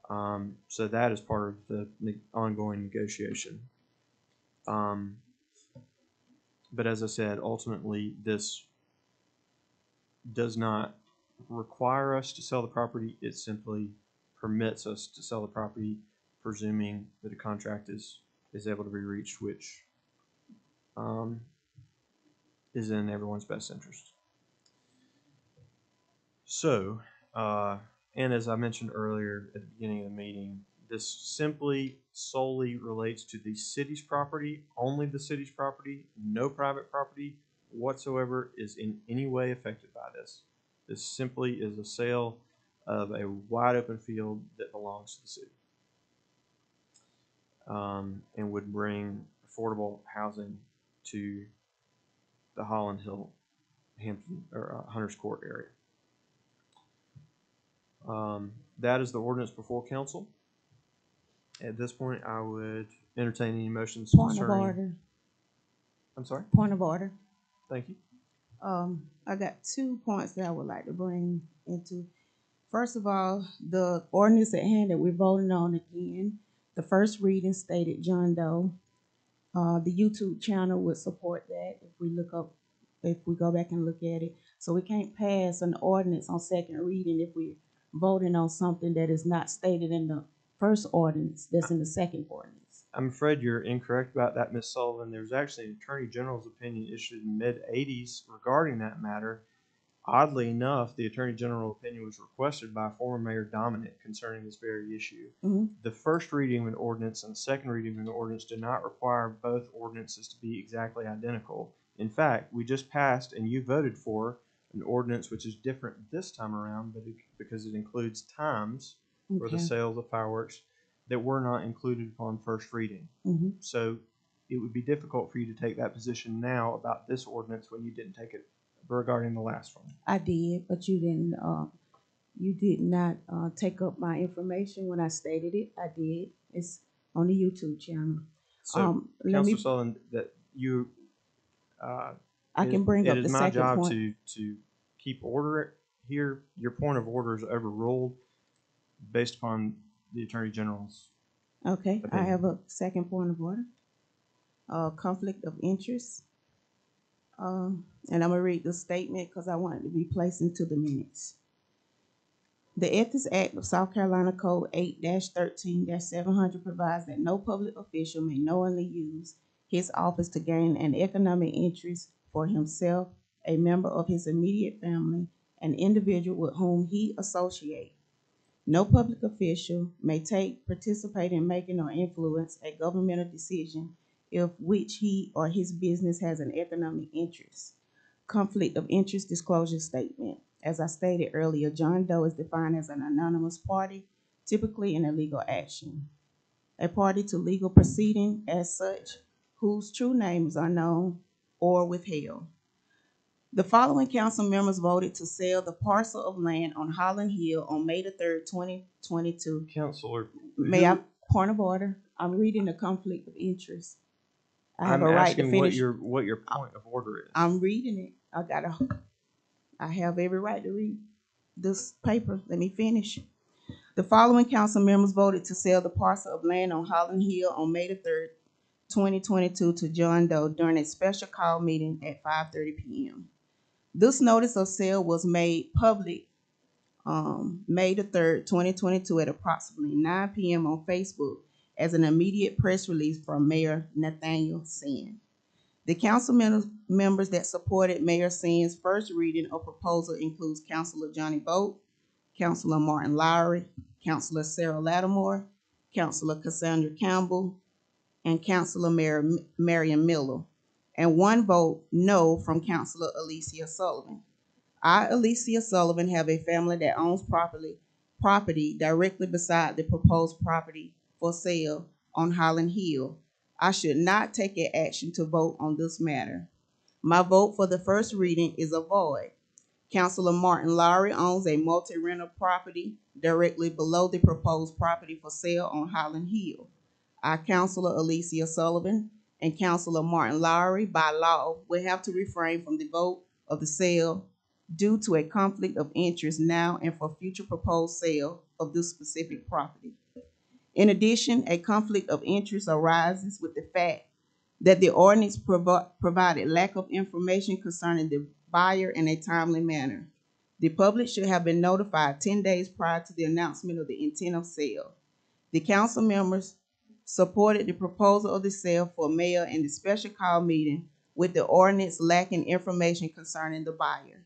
So that is part of the ongoing negotiation. But as I said, ultimately, this does not require us to sell the property. It simply permits us to sell the property, presuming that a contract is able to be reached, which is in everyone's best interest. So, and as I mentioned earlier at the beginning of the meeting, this simply solely relates to the city's property, only the city's property. No private property whatsoever is in any way affected by this. This simply is a sale of a wide open field that belongs to the city, and would bring affordable housing to the Holland Hill, Hampton, or Hunters Court area. That is the ordinance before council. At this point, I would entertain any motions Point of concerning. order. I'm sorry. Point of order. Thank you. I got 2 points that I would like to bring into. First of all, the ordinance at hand that we're voting on again, the first reading stated John Doe. The YouTube channel would support that if we go back and look at it. So we can't pass an ordinance on second reading if we're voting on something that is not stated in the first ordinance that's in the second ordinance. I'm afraid you're incorrect about that, Ms. Sullivan. There's actually an Attorney General's opinion issued in the mid-'80s regarding that matter. Oddly enough, the Attorney General opinion was requested by former Mayor Dominic concerning this very issue. Mm-hmm. The first reading of an ordinance and the second reading of an ordinance do not require both ordinances to be exactly identical. In fact, we just passed and you voted for an ordinance which is different this time around, but because it includes times for the sales of fireworks that were not included upon first reading. Mm-hmm. So it would be difficult for you to take that position now about this ordinance when you didn't take it regarding the last one. I did, but you didn't. You did not take up my information when I stated it. I did. It's on the YouTube channel. So, Councilor Sullivan, that you. I can bring up the second point. It is my job to keep order here. Your point of order is overruled based upon the Attorney General's. Okay, opinion. I have a second point of order. Conflict of interest. And I'm going to read the statement because I want it to be placed into the minutes. The Ethics Act of South Carolina Code 8-13-700 provides that no public official may knowingly use his office to gain an economic interest for himself, a member of his immediate family, an individual with whom he associates. No public official may participate in making or influence a governmental decision of which he or his business has an economic interest. Conflict of interest disclosure statement. As I stated earlier, John Doe is defined as an anonymous party, typically in a legal action. A party to legal proceeding as such, whose true name is unknown, or withheld. The following council members voted to sell the parcel of land on Holland Hill on May the 3rd, 2022. Counselor, May I, point of order? I'm reading the conflict of interest. I have I'm a right to asking finish. what your point of order is. I'm reading it. I have every right to read this paper. Let me finish. The following council members voted to sell the parcel of land on Holland Hill on May the 3rd, 2022 to John Doe during a special call meeting at 5:30 p.m. This notice of sale was made public May the 3rd, 2022 at approximately 9 p.m. on Facebook as an immediate press release from Mayor Nathaniel Sen. The council members that supported Mayor Sen's first reading of proposal includes Councilor Johnny Vogt, Councilor Martin Lowry, Councilor Sarah Lattimore, Councilor Cassandra Campbell, and Councilor Marion Miller, and one vote no from Councilor Alicia Sullivan. I, Alicia Sullivan, have a family that owns property directly beside the proposed property for sale on Holland Hill. I should not take an action to vote on this matter. My vote for the first reading is a void. Councilor Martin Lowry owns a multi-rental property directly below the proposed property for sale on Holland Hill. I, Councilor Alicia Sullivan, and Councilor Martin Lowry, by law, will have to refrain from the vote of the sale due to a conflict of interest now and for future proposed sale of this specific property. In addition, a conflict of interest arises with the fact that the ordinance provided lack of information concerning the buyer in a timely manner. The public should have been notified 10 days prior to the announcement of the intent of sale. The council members supported the proposal of the sale for mayor in the special call meeting with the ordinance lacking information concerning the buyer.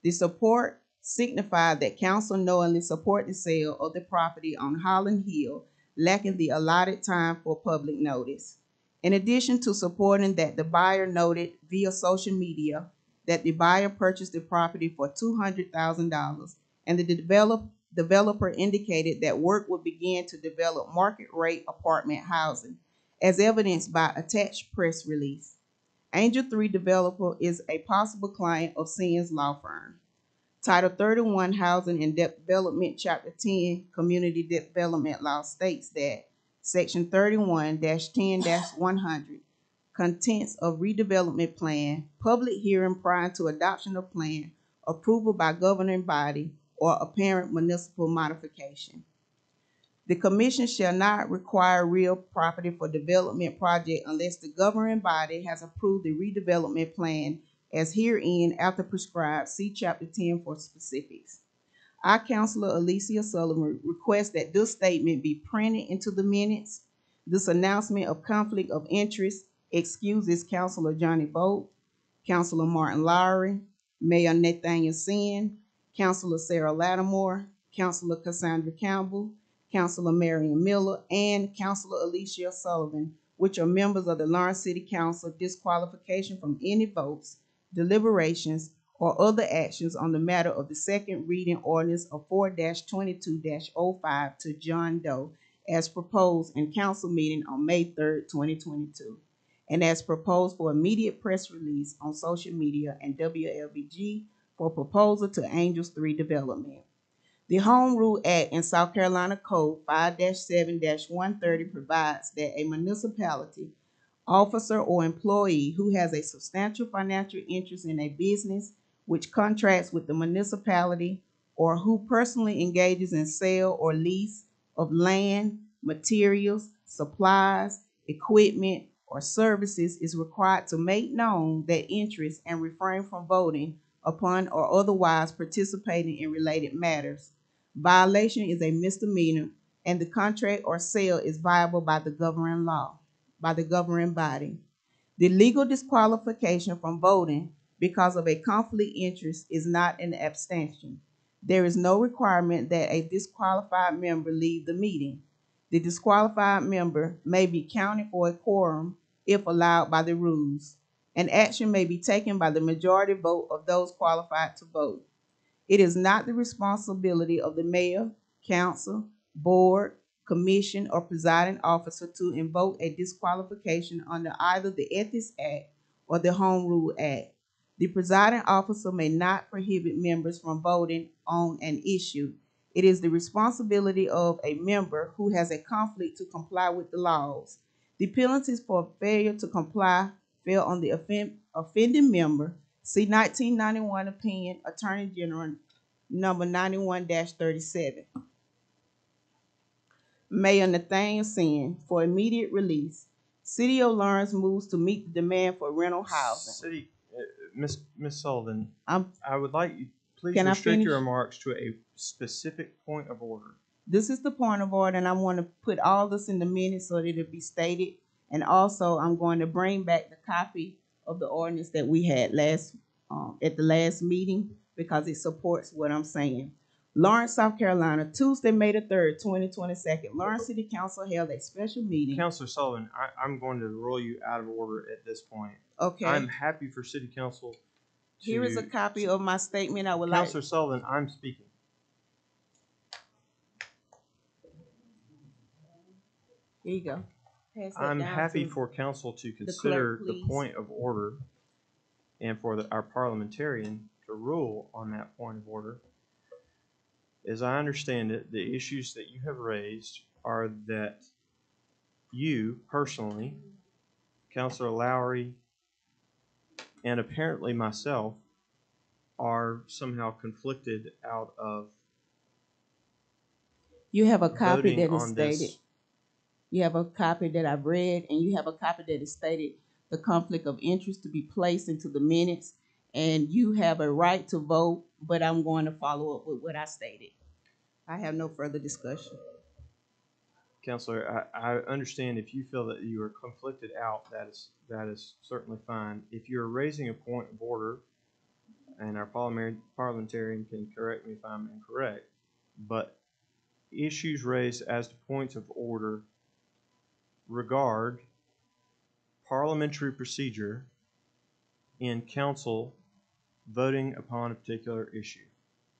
The support signified that council knowingly support the sale of the property on Holland Hill, lacking the allotted time for public notice. In addition to supporting that the buyer noted via social media that the buyer purchased the property for $200,000 and the developer indicated that work would begin to develop market rate apartment housing, as evidenced by attached press release. Angel 3 Developer is a possible client of Sen's law firm. Title 31 Housing and Development, Chapter 10 Community Development Law states that Section 31-10-100 contents of redevelopment plan, public hearing prior to adoption of plan, approval by governing body, or apparent municipal modification. The commission shall not require real property for development project unless the governing body has approved the redevelopment plan as herein after prescribed. See Chapter 10 for specifics. I, Councilor Alicia Sullivan, request that this statement be printed into the minutes. This announcement of conflict of interest excuses Councilor Johnny Vogt, Councilor Martin Lowry, Mayor Nathaniel Sen, Councilor Sarah Lattimore, Councilor Cassandra Campbell, Councilor Marion Miller, and Councilor Alicia Sullivan, which are members of the Lawrence City Council, disqualification from any votes, deliberations, or other actions on the matter of the second reading ordinance of 4-22-05 to John Doe as proposed in council meeting on May 3rd, 2022, and as proposed for immediate press release on social media and WLBG for proposal to Angels 3 Development. The Home Rule Act in South Carolina Code 5-7-130 provides that a municipality, officer, or employee who has a substantial financial interest in a business which contracts with the municipality or who personally engages in sale or lease of land, materials, supplies, equipment, or services is required to make known that interest and refrain from voting upon or otherwise participating in related matters. Violation is a misdemeanor, and the contract or sale is viable by the governing body. The legal disqualification from voting because of a conflict of interest is not an abstention. There is no requirement that a disqualified member leave the meeting. The disqualified member may be counted for a quorum if allowed by the rules. An action may be taken by the majority vote of those qualified to vote. It is not the responsibility of the mayor, council, board, commission, or presiding officer to invoke a disqualification under either the Ethics Act or the Home Rule Act. The presiding officer may not prohibit members from voting on an issue. It is the responsibility of a member who has a conflict to comply with the laws. The penalties for failure to comply fell on the offending member. See 1991 opinion, Attorney General number 91-37. Mayor Nathaniel Sen for immediate release. City of Lawrence moves to meet the demand for rental housing. City, Miss Sullivan, I'm I would like you, please Can I restrict your finish? remarks to a specific point of order. This is the point of order, and I want to put all this in the minutes so that it'll be stated. And also, I'm going to bring back the copy of the ordinance that we had at the last meeting because it supports what I'm saying. Lawrence, South Carolina, Tuesday, May the 3rd, 2022. Lawrence City Council held a special meeting. Councilor Sullivan, I'm going to rule you out of order at this point. Okay. I'm happy for City Council to... Here is a copy of my statement. I would like. Councilor Sullivan, I'm speaking. Here you go. Pass that I'm down happy to for council to clerk, consider the please. point of order and for our parliamentarian to rule on that point of order. As I understand it, the issues that you have raised are that you personally, Councilor Lowry, and apparently myself are somehow conflicted out of You have a copy voting that is on stated. this. You have a copy that I've read, and you have a copy that is stated the conflict of interest to be placed into the minutes, and you have a right to vote, but I'm going to follow up with what I stated. I have no further discussion. Councilor, I understand if you feel that you are conflicted out, that is certainly fine. If you're raising a point of order, and our parliamentarian can correct me if I'm incorrect, but issues raised as to points of order regard parliamentary procedure in council voting upon a particular issue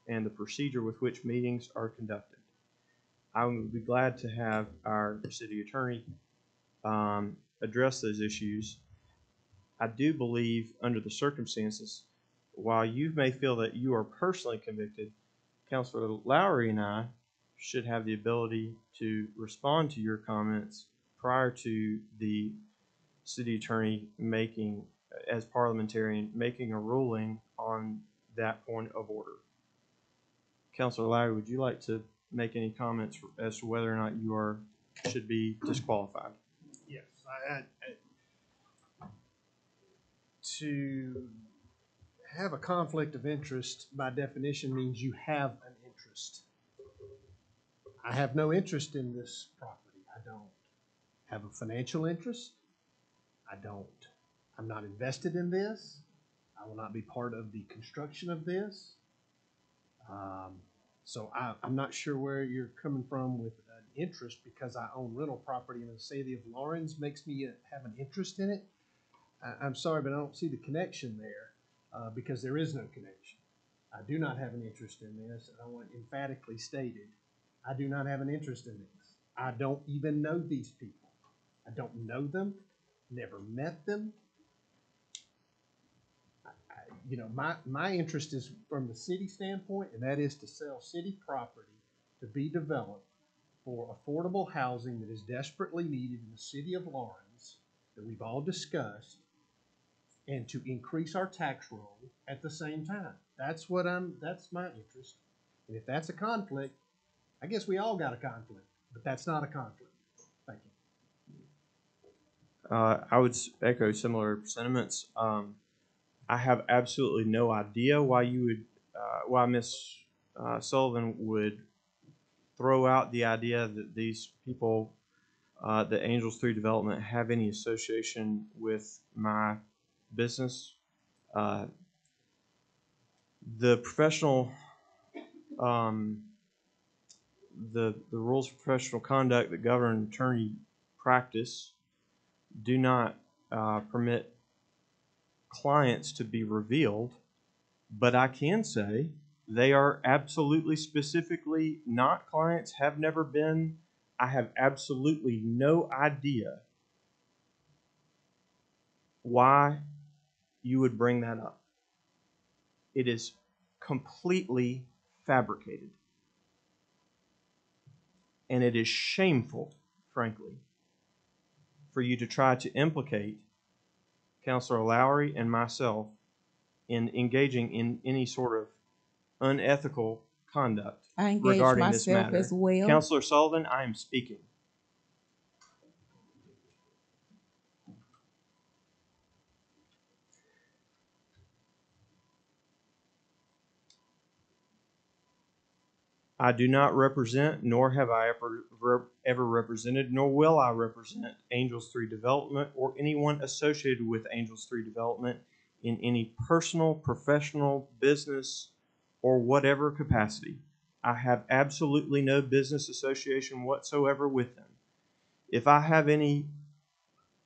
and the procedure with which meetings are conducted. I would be glad to have our city attorney address those issues. I do believe under the circumstances, while you may feel that you are personally convicted, Councilor Lowry and I should have the ability to respond to your comments prior to the city attorney making, as parliamentarian, making a ruling on that point of order. Councilor Lowry, would you like to make any comments as to whether or not you should be disqualified? Yes, to have a conflict of interest, by definition, means you have an interest. I have no interest in this property. I don't have a financial interest. I'm not invested in this. I will not be part of the construction of this. So I'm not sure where you're coming from with an interest because I own rental property in the city of Lawrence makes me have an interest in it. I'm sorry, but I don't see the connection there because there is no connection. I do not have an interest in this, and I want it emphatically stated. I do not have an interest in this. I don't even know these people. I don't know them, never met them. My interest is from the city standpoint, and that is to sell city property to be developed for affordable housing that is desperately needed in the city of Lawrence that we've all discussed, and to increase our tax roll at the same time. That's my interest. And if that's a conflict, I guess we all got a conflict, but that's not a conflict. Thank you. I would echo similar sentiments. I have absolutely no idea why why Ms. Sullivan would throw out the idea that these people, the Angels 3 Development, have any association with my business. The professional, the rules of professional conduct that govern attorney practice do not permit clients to be revealed, but I can say they are absolutely specifically not clients, have never been. I have absolutely no idea why you would bring that up. It is completely fabricated. And it is shameful, frankly, for you to try to implicate Counselor Lowry and myself in engaging in any sort of unethical conduct I engaged regarding this myself matter. as well. Counselor Sullivan, I am speaking. I do not represent, nor have I ever represented, nor will I represent Angels 3 Development or anyone associated with Angels 3 Development in any personal, professional, business, or whatever capacity. I have absolutely no business association whatsoever with them. If I have any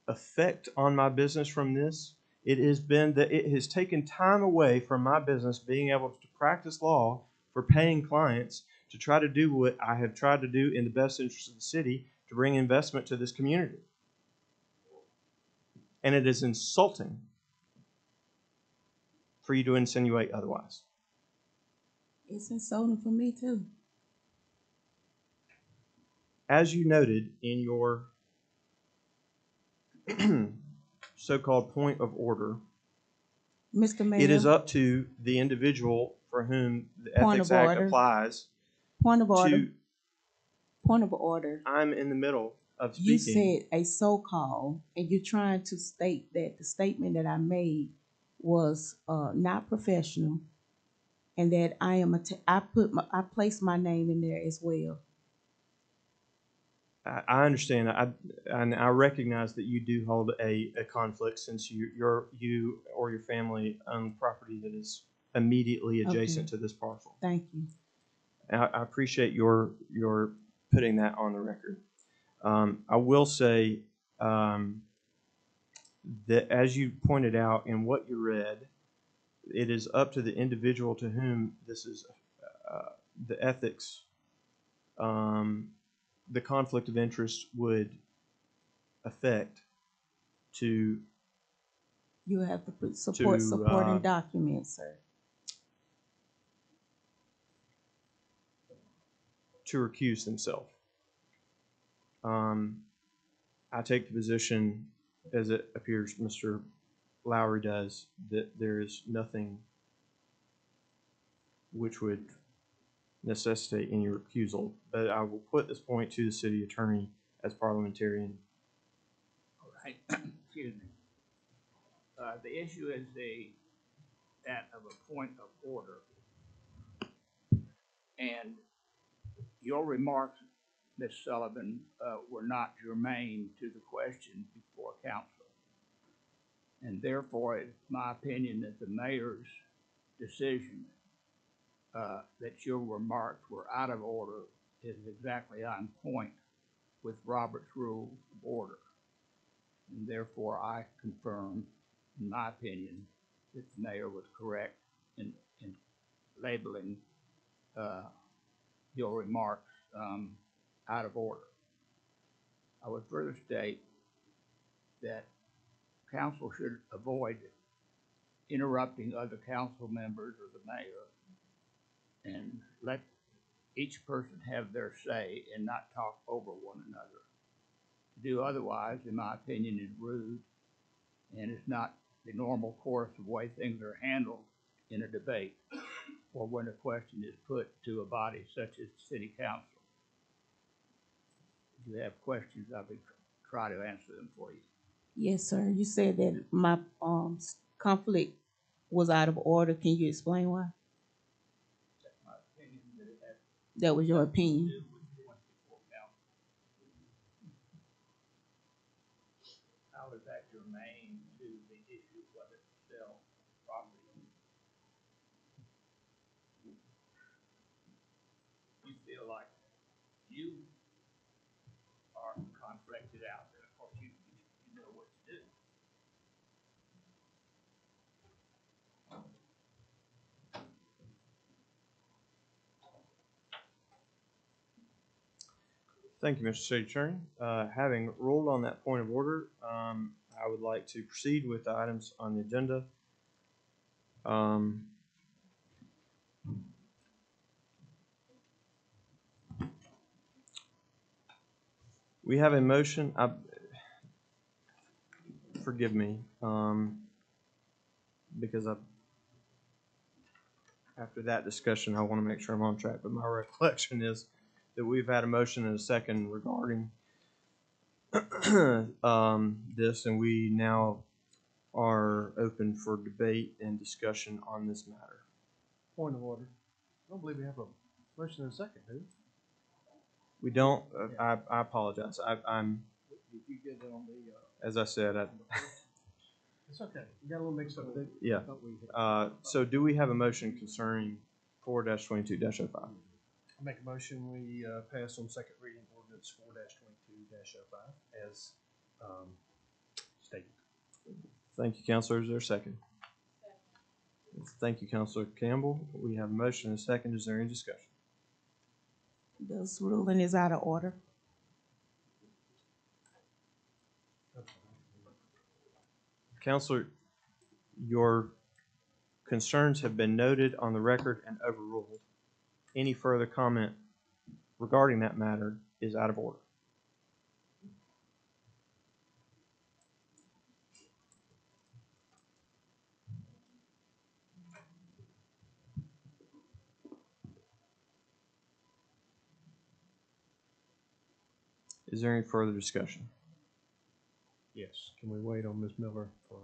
effect on my business from this, it has been that it has taken time away from my business being able to practice law for paying clients to try to do what I have tried to do in the best interest of the city to bring investment to this community. And it is insulting for you to insinuate otherwise. It's insulting for me too. As you noted in your so-called point of order, Mr. Mayor. it is up to the individual for whom the Point Ethics of Act order. applies. Point of order. To, Point of order. I'm in the middle of You speaking. said a so-called, and you're trying to state that the statement that I made was not professional, and that I placed my name in there as well. I understand. I recognize that you do hold a conflict since you or your family own property that is immediately adjacent to this parcel. Thank you. I appreciate your putting that on the record. I will say that as you pointed out in what you read, it is up to the individual to whom this is the ethics, the conflict of interest would affect to. You have to put supporting documents, sir. To recuse themselves. I take the position, as it appears Mr. Lowry does, that there is nothing which would necessitate any recusal. But I will put this point to the city attorney as parliamentarian. All right. Excuse me. The issue is that of a point of order. And your remarks, Ms. Sullivan, were not germane to the question before council. And therefore, it's my opinion that the mayor's decision that your remarks were out of order is exactly on point with Robert's Rules of Order. And therefore, I confirm, in my opinion, that the mayor was correct in labeling your remarks out of order. I would further state that council should avoid interrupting other council members or the mayor and let each person have their say and not talk over one another. To do otherwise, in my opinion, is rude and is not the normal course of way things are handled in a debate or when a question is put to a body such as city council. If you have questions, I will try to answer them for you. Yes, sir. You said that my conflict was out of order. Can you explain why? That's my opinion. That was your opinion. How is that germane to the issue of whether to sell property? You feel like you are conflicted out, and of course you know what to do. Thank you, Mr. City Attorney. Having ruled on that point of order, I would like to proceed with the items on the agenda. We have a motion. Forgive me, because after that discussion, I want to make sure I'm on track. But my recollection is that we've had a motion and a second regarding this, and we now are open for debate and discussion on this matter. Point of order. I don't believe we have a motion and a second, do we? We don't. I apologize. I'm. Did you get it on the, As I said, It's okay. You got a little mixed up. yeah. So do we have a motion concerning 4-22-05? I make a motion, we pass on second reading ordinance 4-22-05 as stated. Thank you, Counselor. Is there a second? Thank you, Counselor Campbell. We have a motion and a second. Is there any discussion? This ruling is out of order. Counselor, your concerns have been noted on the record and overruled. Any further comment regarding that matter is out of order. Is there any further discussion? Yes. Can we wait on Ms. Miller for?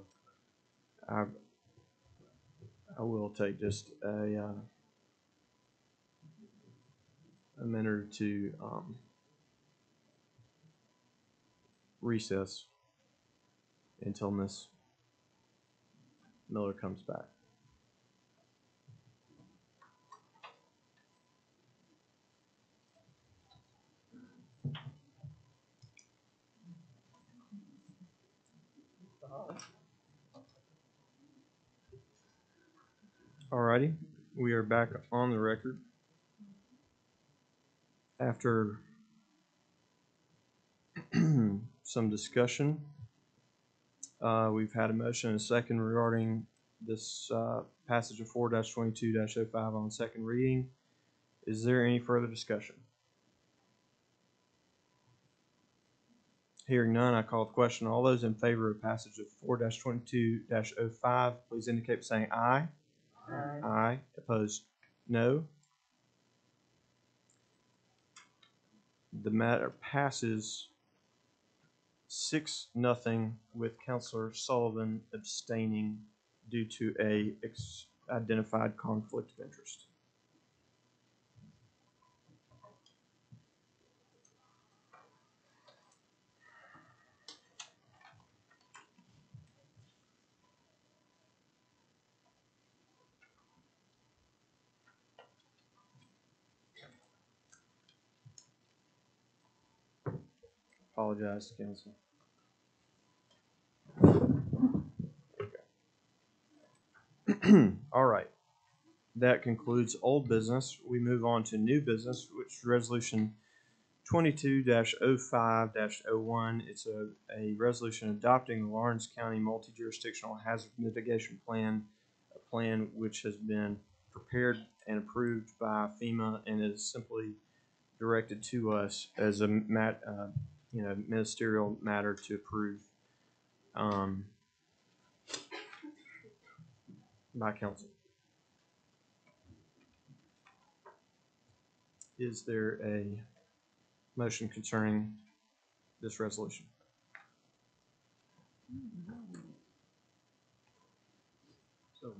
I will take just a minute or two recess until Ms. Miller comes back. Alrighty, we are back on the record. After some discussion, we've had a motion and a second regarding this passage of 4-22-05 on second reading. Is there any further discussion? Hearing none, I call the question. All those in favor of passage of 4-22-05, please indicate by saying aye. Aye. Aye. Opposed? No. The matter passes 6-0 with Counselor Sullivan abstaining due to a identified conflict of interest. Apologize, Counsel. All right. That concludes old business. We move on to new business, which is Resolution 22-05-01. It's a resolution adopting the Lawrence County Multi-Jurisdictional Hazard Mitigation Plan, a plan which has been prepared and approved by FEMA and is simply directed to us as a ministerial matter to approve by council. Is there a motion concerning this resolution? So,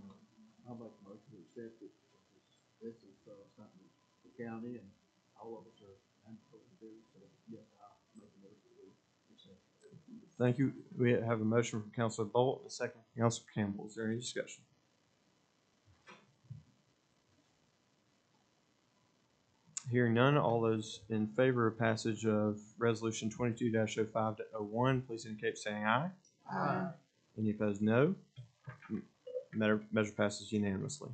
I'll make a motion to accept it. This is something the county and all of us are supposed to do, so yes, I'll make a motion to accept it. Thank you. We have a motion from Councilor Bolt, a second from Councilor Campbell. Is there any discussion? Hearing none, all those in favor of passage of Resolution 22-05-01, please indicate by saying aye. Aye. Any opposed, no. Measure passes unanimously.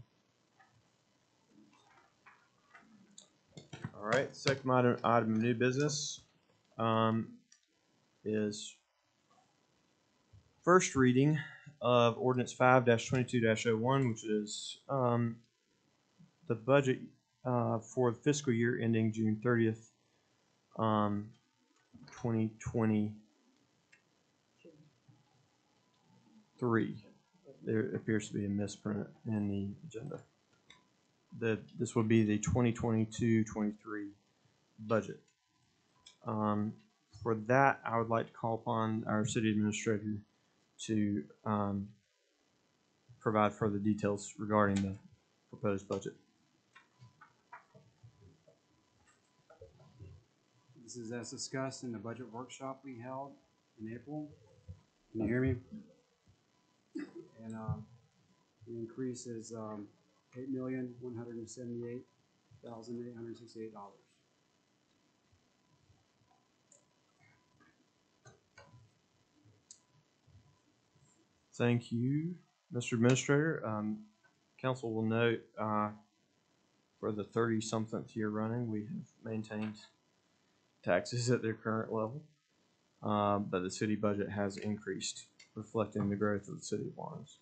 All right, second item of new business is first reading of Ordinance 5-22-01, which is the budget for the fiscal year ending June 30th, 2023. There appears to be a misprint in the agenda. This will be the 2022-23 budget. For that, I would like to call upon our city administrator to provide further details regarding the proposed budget. This is as discussed in the budget workshop we held in April. Can you hear me? And the increase is $8,178,868. Thank you, Mr. Administrator. Council will note for the 30-something year running, we have maintained taxes at their current level, but the city budget has increased, reflecting the growth of the city of Lawrence.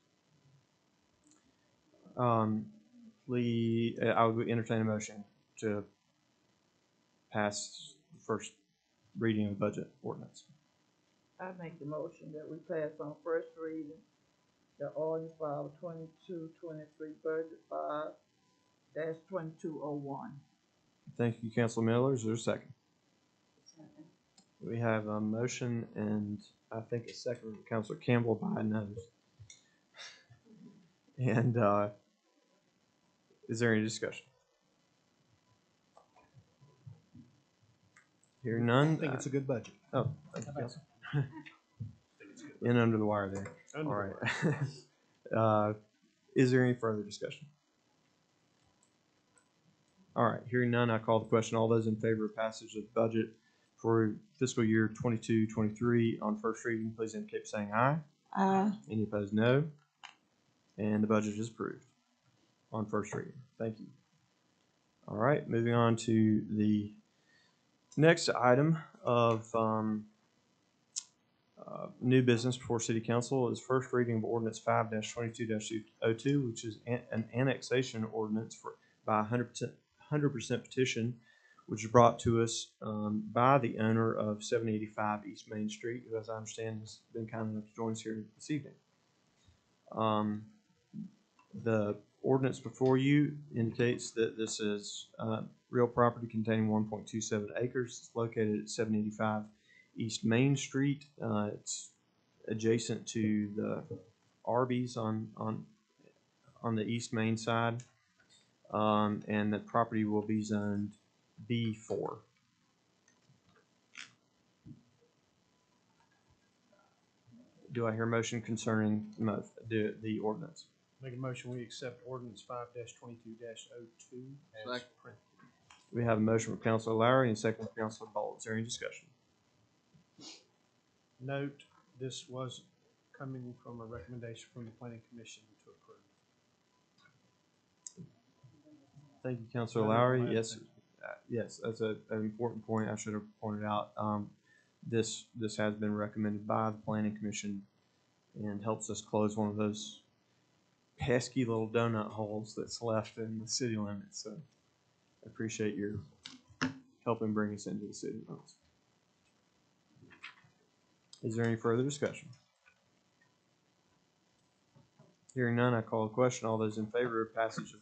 I would entertain a motion to pass the first reading of the budget ordinance. I make the motion that we pass on first reading the ordinance for our 22-23 budget 5-2201. Thank you, Council Miller. Is there a second? We have a motion and I think a second from Councilor Campbell by nose. And is there any discussion? Hearing none. I think it's a good budget. Oh, thank you, Council. In under the wire there. Under All the right. Is there any further discussion? All right. Hearing none, I call the question. All those in favor of passage of the budget for fiscal year 22-23 on first reading, please indicate by saying aye. Aye. Any opposed, no. And the budget is approved on first reading. Thank you. All right. Moving on to the next item of new business before City Council is first reading of Ordinance 5-22-02, which is an annexation ordinance by 100% petition, which is brought to us by the owner of 785 East Main Street, who, as I understand, has been kind enough to join us here this evening. The ordinance before you indicates that this is real property containing 1.27 acres. It's located at 785 East Main Street. It's adjacent to the Arby's on the East Main side, and the property will be zoned B4. Do I hear a motion concerning the ordinance? Make a motion, we accept ordinance 5-22-02 as printed. We have a motion from Councilor Lowry and a second from Councilor Bolt. Is there any discussion? Note, this was coming from a recommendation from the Planning Commission to approve. Thank you, Councilor Lowry. Yes, yes, that's an important point. I should have pointed out. This has been recommended by the Planning Commission and helps us close one of those pesky little donut holes that's left in the city limits. So I appreciate your helping bring us into the city limits. Is there any further discussion? Hearing none, I call the question. All those in favor of passage of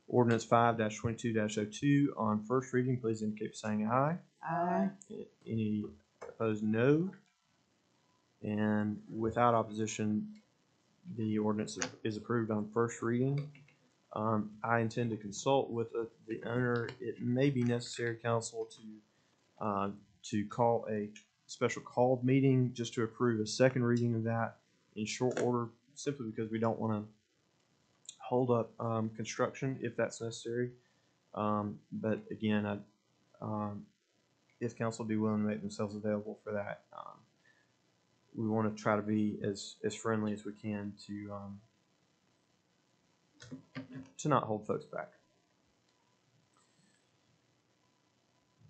Ordinance 5-22-02 on first reading, please indicate by saying aye. Aye. Any opposed, no. And without opposition, the ordinance is approved on first reading. I intend to consult with the owner. It may be necessary, council, to call a special called meeting just to approve a second reading of that in short order, simply because we don't want to hold up construction if that's necessary. But again, if council be willing to make themselves available for that, we want to try to be as friendly as we can to not hold folks back.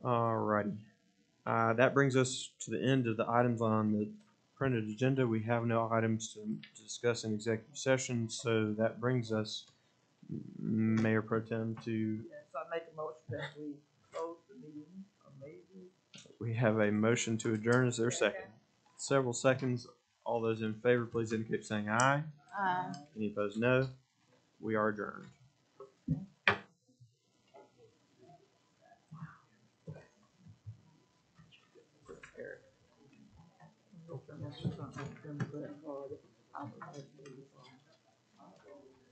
Alrighty. That brings us to the end of the items on printed agenda, we have no items to discuss in executive session, so that brings us, Mayor Pro Tem, to, Yes, I make a motion that we close the meeting, or maybe. we have a motion to adjourn. Is there a second? Several seconds. All those in favor, please indicate by saying aye. Aye. Any opposed, no. We are adjourned.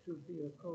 To be a co